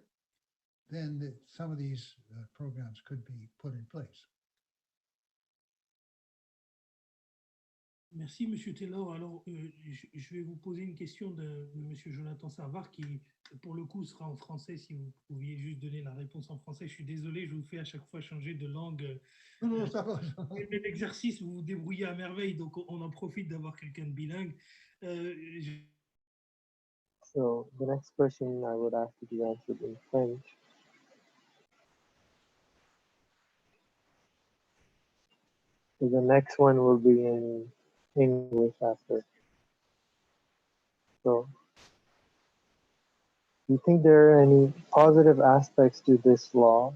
[SPEAKER 6] then some of these programs could be put in place.
[SPEAKER 7] Merci, Monsieur Taylor. Alors, je vais vous poser une question de Monsieur Jonathan Sarvar qui, pour le coup, sera en français. Si vous pouviez juste donner la réponse en français. Je suis désolé, je vous fais à chaque fois changer de langue.
[SPEAKER 6] Non, ça va.
[SPEAKER 7] L'exercice, vous vous débrouillez à merveille, donc on en profite d'avoir quelqu'un de bilingue.
[SPEAKER 5] So the next question I would ask to be answered in French. So the next one will be in English after. So, do you think there are any positive aspects to this law?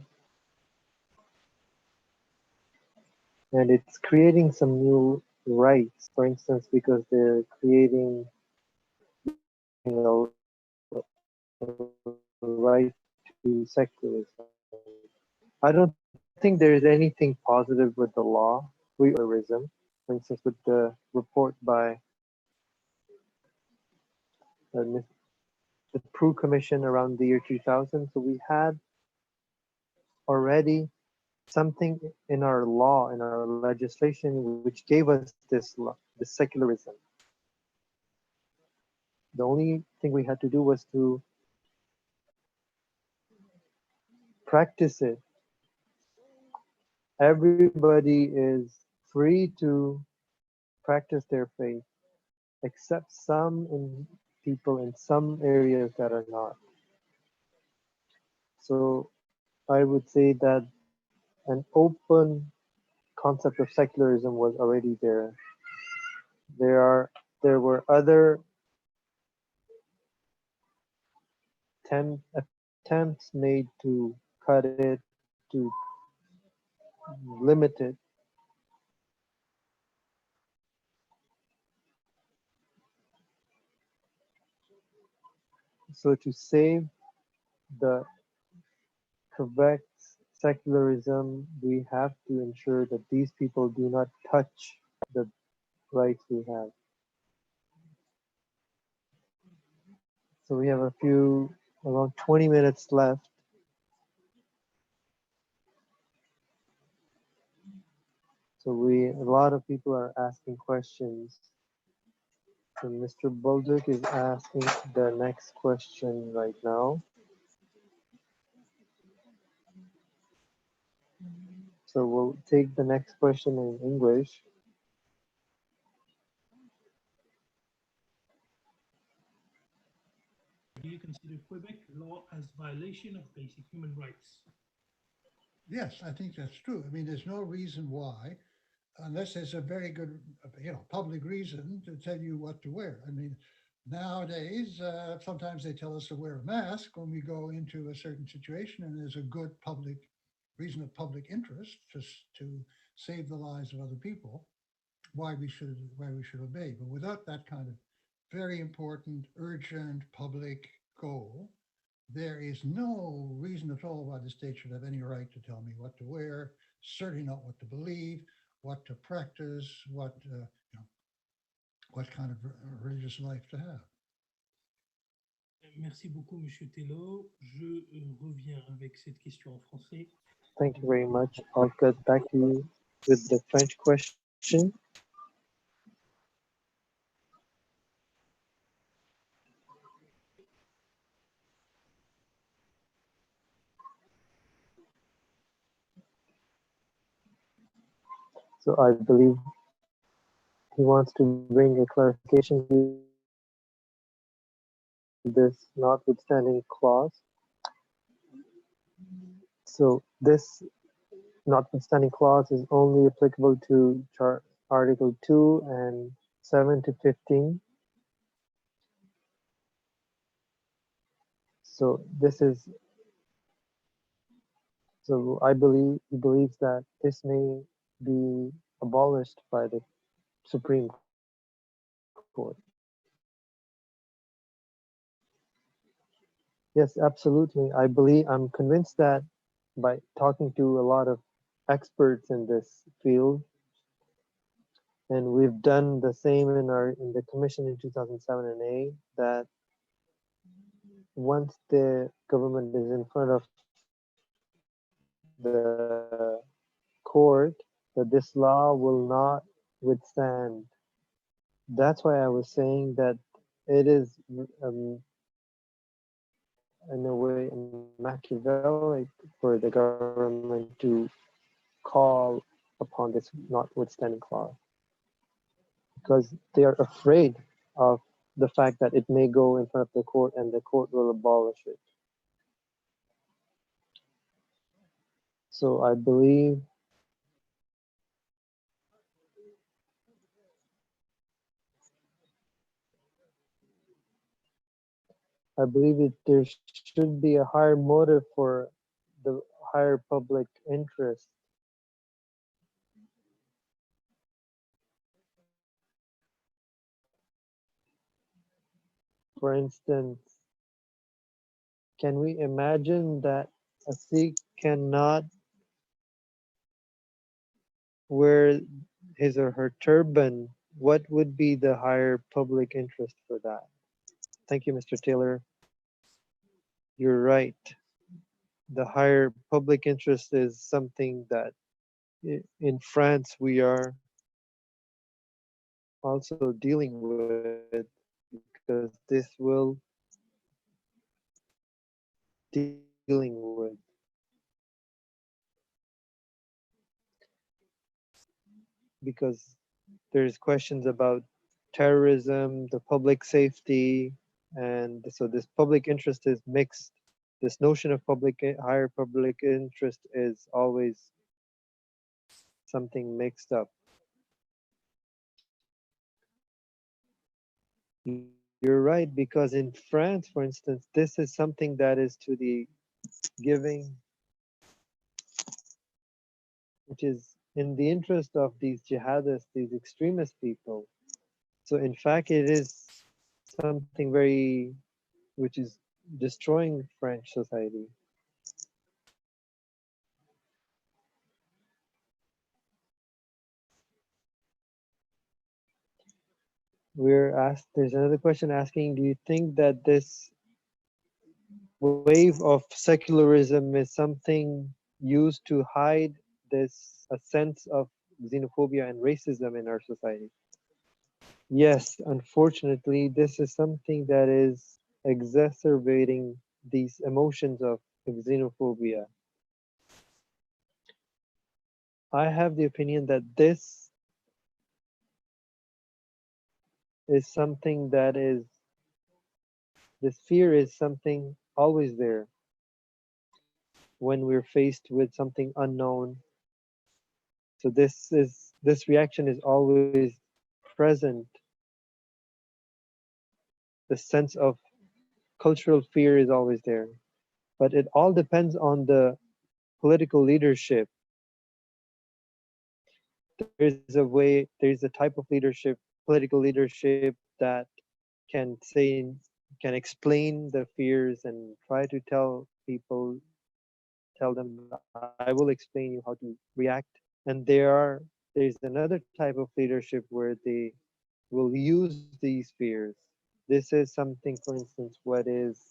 [SPEAKER 5] And it's creating some new rights, for instance, because they're creating right to secularism. I don't think there's anything positive with the law. Secularism, for instance, with the report by the Prue Commission around the year 2000. So we had already something in our law, in our legislation, which gave us this secularism. The only thing we had to do was to practice it. Everybody is free to practice their faith, except some people in some areas that are not. So I would say that an open concept of secularism was already there. There were other attempts made to cut it, to limit it, So to save the Quebec secularism, we have to ensure that these people do not touch the rights we have. So we have around 20 minutes left. So a lot of people are asking questions. So Mr. Bulldog is asking the next question right now. So we'll take the next question in English.
[SPEAKER 7] Do you consider Quebec law as violation of basic human rights?
[SPEAKER 6] Yes, I think that's true. I mean, there's no reason why, unless there's a very good, public reason to tell you what to wear. I mean, nowadays, sometimes they tell us to wear a mask when we go into a certain situation, and there's a good public reason of public interest to save the lives of other people. Why we should obey, but without that kind of very important, urgent public goal, there is no reason at all why the state should have any right to tell me what to wear, certainly not what to believe, what to practice, what kind of religious life to have.
[SPEAKER 7] Merci beaucoup, Monsieur Taylor. Je reviens avec cette question en français.
[SPEAKER 5] Thank you very much. I'll get back to you with the French question. So I believe he wants to bring a clarification to this notwithstanding clause. So this notwithstanding clause is only applicable to Article 2 and 7 to 15. So I believe he believes that this may be abolished by the Supreme Court. Yes, absolutely. I'm convinced that by talking to a lot of experts in this field, and we've done the same in the commission in 2007 and 8, that once the government is in front of the court, that this law will not withstand. That's why I was saying that it is in a way Machiavellic for the government to call upon this notwithstanding clause, because they are afraid of the fact that it may go in front of the court and the court will abolish it. So I believe there should be a higher motive for the higher public interest. For instance, can we imagine that a Sikh cannot wear his or her turban? What would be the higher public interest for that? Thank you, Mr. Taylor. You're right. The higher public interest is something that in France we are also dealing with, because this will dealing with. Because there's questions about terrorism, the public safety, and so this public interest is mixed. This notion of higher public interest is always something mixed up. You're right, because in France, for instance, this is something that is to the giving, which is in the interest of these jihadists, these extremist people. So in fact, it is something which is destroying French society. There's another question asking, do you think that this wave of secularism is something used to hide this a sense of xenophobia and racism in our society? Yes, unfortunately, this is something that is exacerbating these emotions of xenophobia. I have the opinion that this is something that is, this fear is something always there when we're faced with something unknown. So this reaction is always present. The sense of cultural fear is always there, but it all depends on the political leadership. There's a type of leadership, political leadership that can say, can explain the fears and try to tell people, tell them, I will explain you how to react. And there's another type of leadership where they will use these fears. This is something, for instance, what is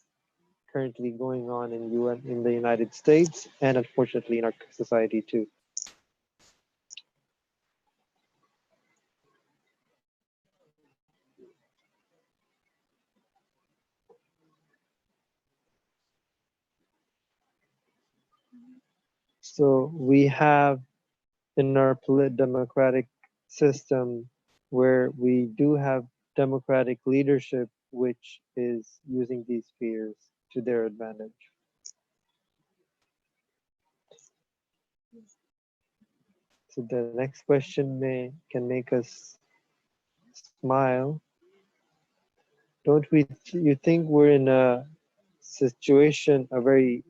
[SPEAKER 5] currently going on in the United States, and unfortunately in our society too. So we have in our democratic system where we do have democratic leadership which is using these fears to their advantage. So the next question can make us smile. Don't you think we're in a situation, a very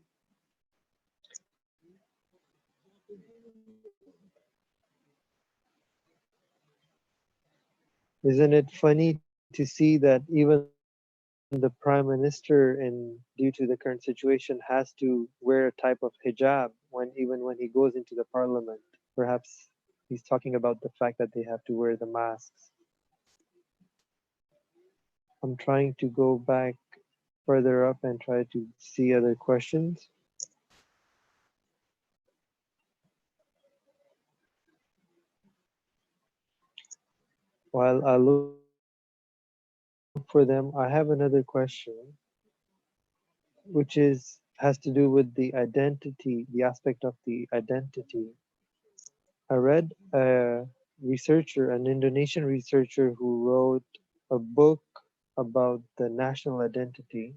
[SPEAKER 5] isn't it funny to see that even the prime minister, due to the current situation, has to wear a type of hijab even when he goes into the parliament? Perhaps he's talking about the fact that they have to wear the masks. I'm trying to go back further up and try to see other questions. While I look for them, I have another question, which has to do with the identity, the aspect of the identity. I read a researcher, an Indonesian researcher who wrote a book about the national identity,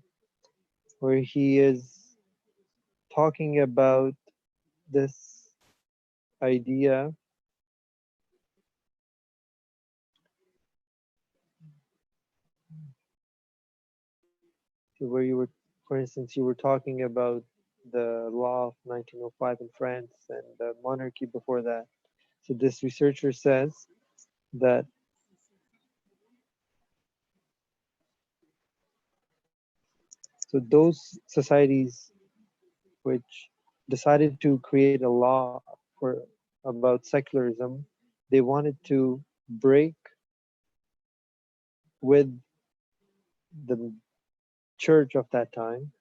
[SPEAKER 5] where he is talking about this idea where you were, for instance, you were talking about the law of 1905 in France and the monarchy before that. So this researcher says that so those societies which decided to create a law for about secularism, they wanted to break with the church of that time.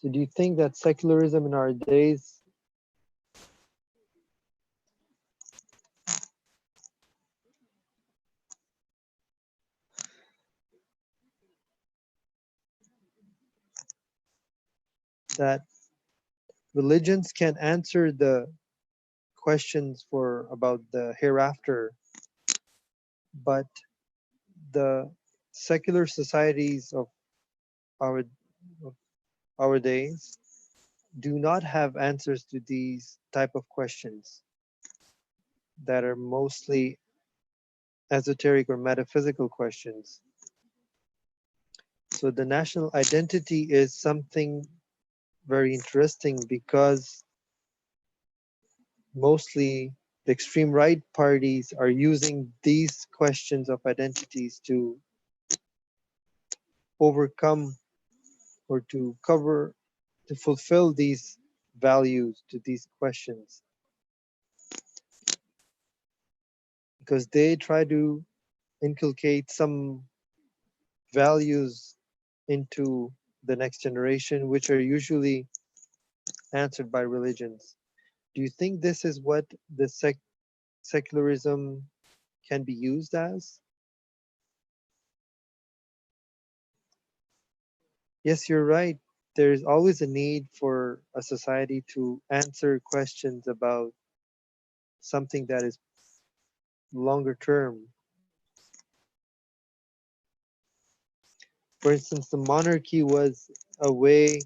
[SPEAKER 5] So do you think that secularism in our days that religions can answer the questions for about the hereafter, but the secular societies our of our days do not have answers to these type of questions that are mostly esoteric or metaphysical questions. So the national identity is something very interesting because mostly the extreme right parties are using these questions of identities to overcome or to fulfill these values to these questions, because they try to inculcate some values into the next generation, which are usually answered by religions. Do you think this is what the secularism can be used as? Yes, you're right. There's always a need for a society to answer questions about something that is longer term. For instance, the monarchy was a way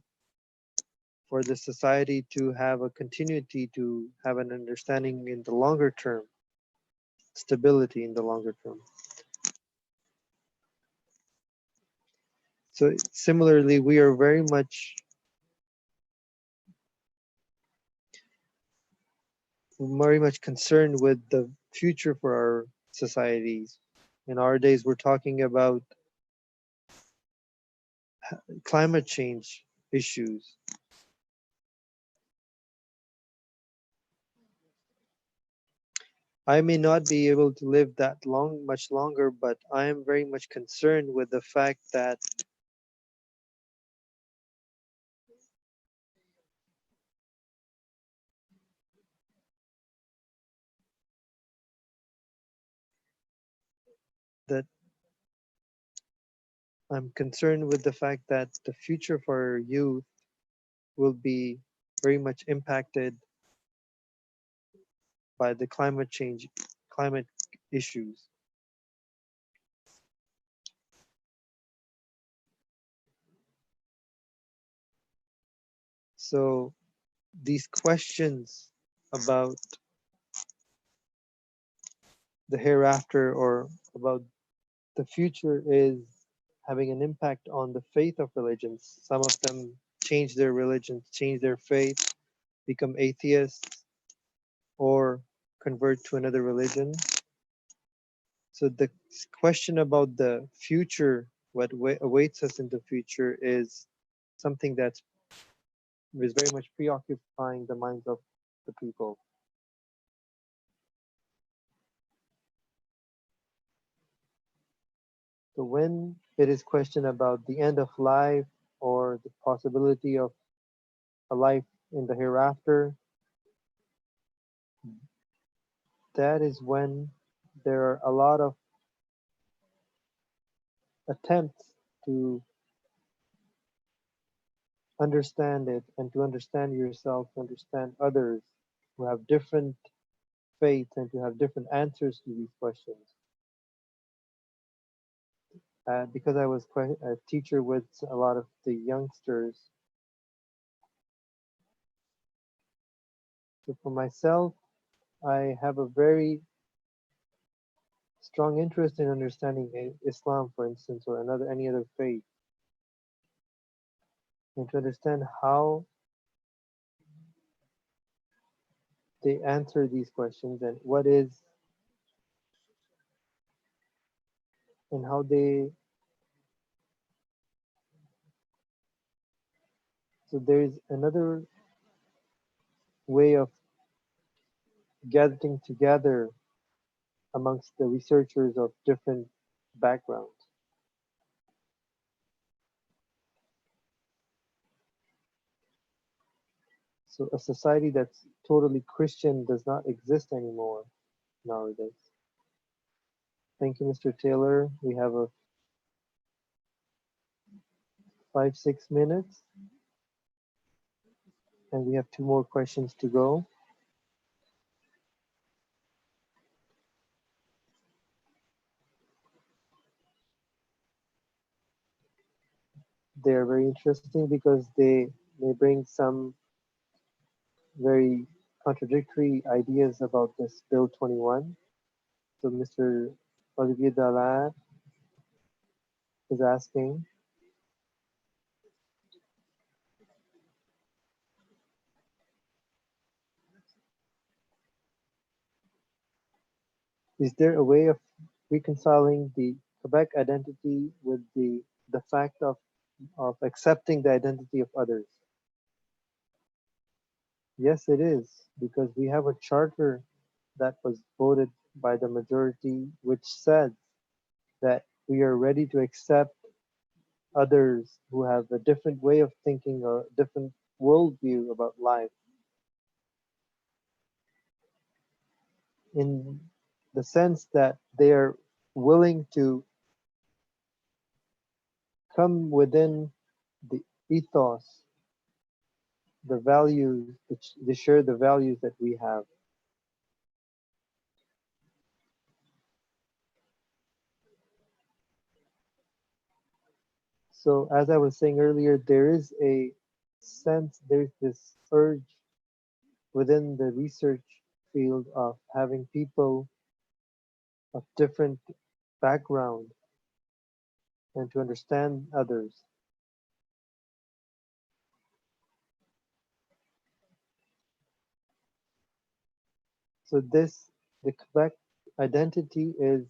[SPEAKER 5] for the society to have a continuity, to have an understanding in the longer term, stability in the longer term. So similarly, we are very much concerned with the future for our societies. In our days, we're talking about climate change issues. I may not be able to live that much longer, but I am very much concerned with the fact that the future for youth will be very much impacted by the climate issues. So these questions about the hereafter or about the future is having an impact on the faith of religions. Some of them change their religions, change their faith, become atheists, or convert to another religion. So the question about the future, what awaits us in the future, is something that is very much preoccupying the minds of the people. So when it is questioned about the end of life or the possibility of a life in the hereafter, that is when there are a lot of attempts to understand it and to understand yourself, to understand others who have different faiths and to have different answers to these questions. Because I was a teacher with a lot of the youngsters, so for myself, I have a very strong interest in understanding Islam, for instance, or any other faith, and to understand how they answer these questions and what is and how they. So there is another way of gathering together amongst the researchers of different backgrounds. So a society that's totally Christian does not exist anymore nowadays. Thank you, Mr. Taylor. We have a 5-6 minutes, and we have 2 more questions to go. They are very interesting because they may bring some very contradictory ideas about this Bill 21. So Mr. Olivier Dallaire is asking, is there a way of reconciling the Quebec identity with the fact of accepting the identity of others? Yes, it is, because we have a charter that was voted by the majority, which said that we are ready to accept others who have a different way of thinking or different worldview about life, in the sense that they are willing to come within the ethos, the values, they share the values that we have. So as I was saying earlier, there is a sense, there's this urge within the research field of having people of different background and to understand others. So the Quebec identity is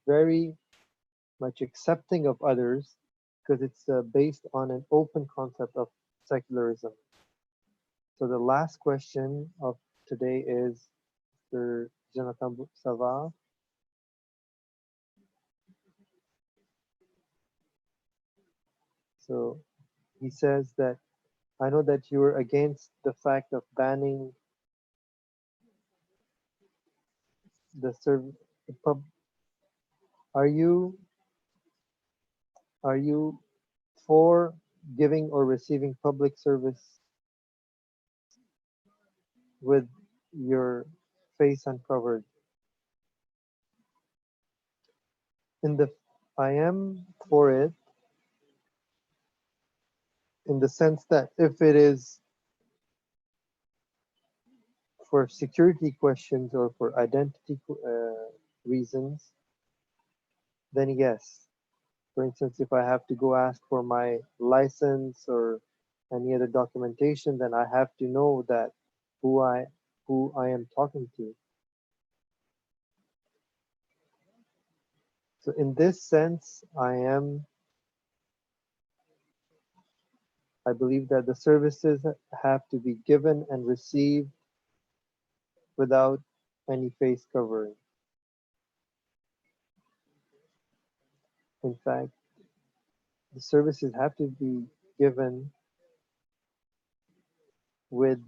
[SPEAKER 5] very much accepting of others because it's based on an open concept of secularism. So the last question of today is Mr. Jonathan Savard. So he says that I know that you are against the fact of banning the pub. Are you for giving or receiving public service with your face uncovered? In the I am for it in the sense that if it is for security questions or for identity reasons, then yes. For instance, if I have to go ask for my license or any other documentation, then I have to know that who I am talking to. So in this sense, I believe that the services have to be given and received without any face covering. In fact, the services have to be given with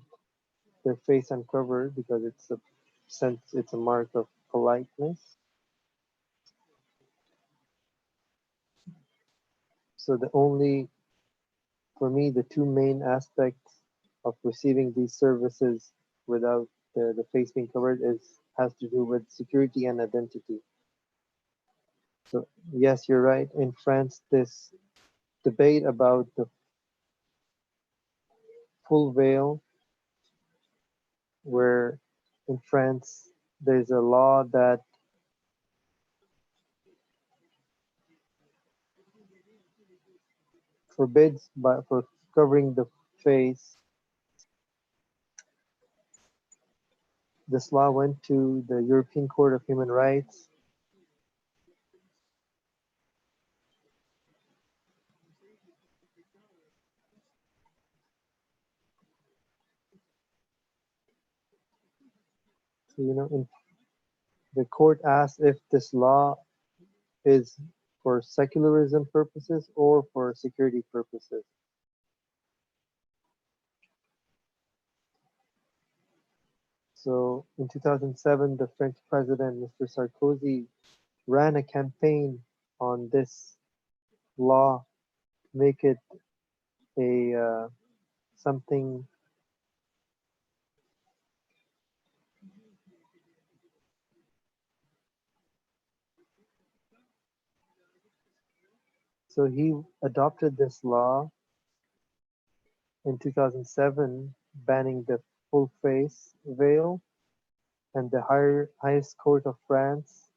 [SPEAKER 5] their face uncovered because it's a mark of politeness. So for me, the two main aspects of receiving these services without the face being covered has to do with security and identity. So yes, you're right. In France, this debate about the full veil, where in France there's a law that forbids for covering the face. This law went to the European Court of Human Rights. So, the court asked if this law is for secularism purposes or for security purposes. So in 2007, the French president, Mr. Sarkozy, ran a campaign on this law to make it a something. So he adopted this law in 2007, banning the full face veil, and the highest court of France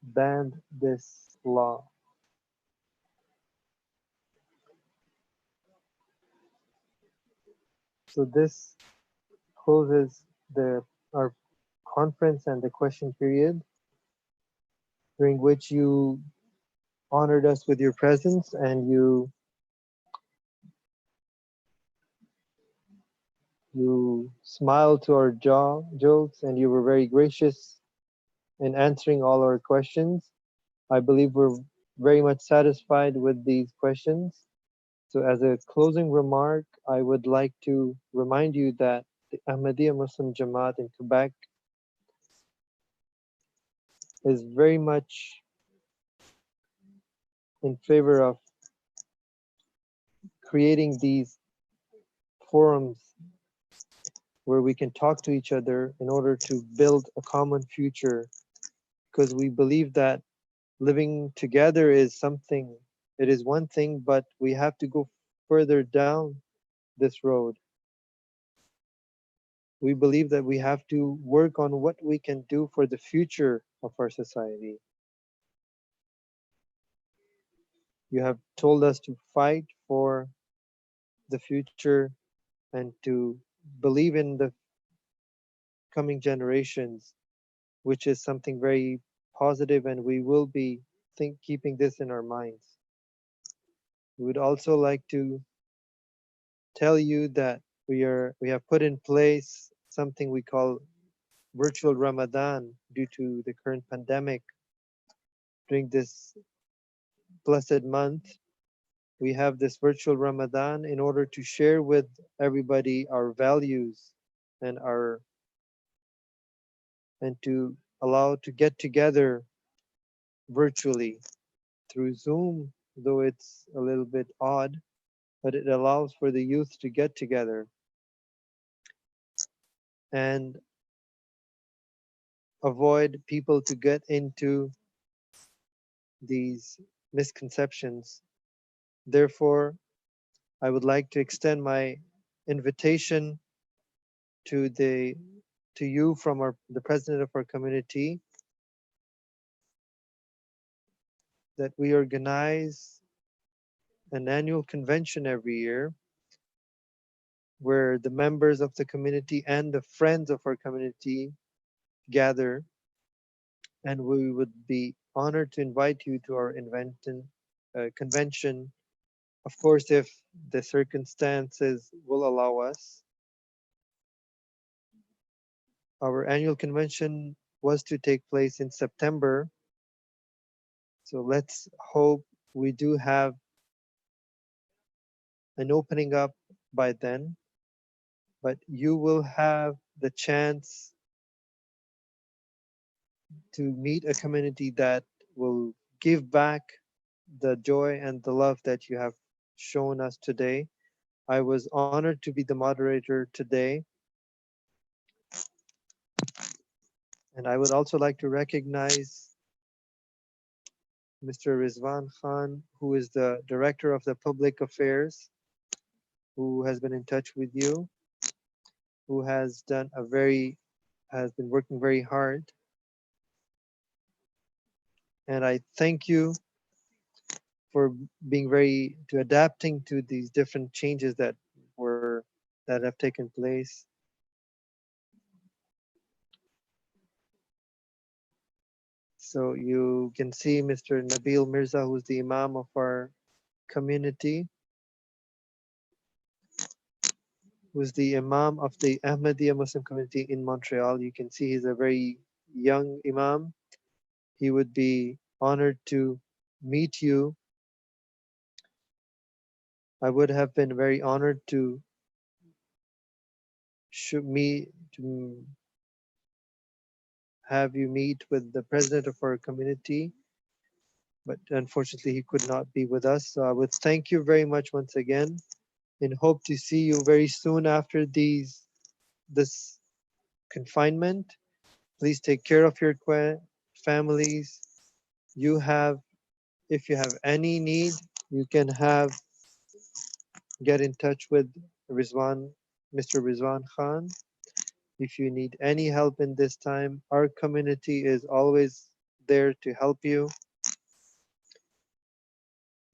[SPEAKER 5] banned this law. So this closes our conference and the question period, during which you honored us with your presence and you smiled to our jokes, and you were very gracious in answering all our questions. I believe we're very much satisfied with these questions. So as a closing remark, I would like to remind you that the Ahmadiyya Muslim Jamaat in Quebec is very much in favor of creating these forums where we can talk to each other in order to build a common future, because we believe that living together is something, it is one thing, but we have to go further down this road. We believe that we have to work on what we can do for the future of our society. You have told us to fight for the future and to believe in the coming generations, which is something very positive, and we will be keeping this in our minds. We would also like to tell you that we have put in place something we call virtual Ramadan due to the current pandemic. During this blessed month, we have this virtual Ramadan in order to share with everybody our values and to allow to get together virtually through Zoom, though it's a little bit odd, but it allows for the youth to get together and avoid people to get into these misconceptions. Therefore, I would like to extend my invitation to you from the president of our community, that we organize an annual convention every year where the members of the community and the friends of our community gather, and we would be honored to invite you to our convention, of course, if the circumstances will allow us. Our annual convention was to take place in September, so let's hope we do have an opening up by then, but you will have the chance to meet a community that will give back the joy and the love that you have shown us today. I was honored to be the moderator today, and I would also like to recognize Mr. Rizwan Khan, who is the Director of the Public Affairs, who has been in touch with you, who has been working very hard. And I thank you for adapting to these different changes that have taken place. So you can see Mr. Nabil Mirza, who's the Imam of our community, who's the Imam of the Ahmadiyya Muslim community in Montreal. You can see he's a very young Imam. He would be honored to meet you. I would have been very honored to have you meet with the president of our community, but unfortunately he could not be with us. So I would thank you very much once again and hope to see you very soon after this confinement. Please take care of your families. If you have any need, you can get in touch with Mr. Rizwan Khan. If you need any help in this time, our community is always there to help you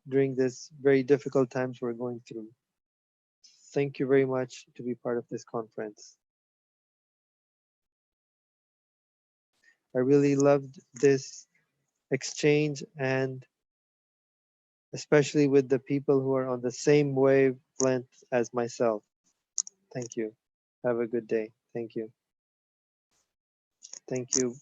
[SPEAKER 5] during this very difficult times we're going through. thank you very much to be part of this conference. I really loved this exchange, and especially with the people who are on the same wavelength as myself. Thank you. Have a good day. Thank you. Thank you.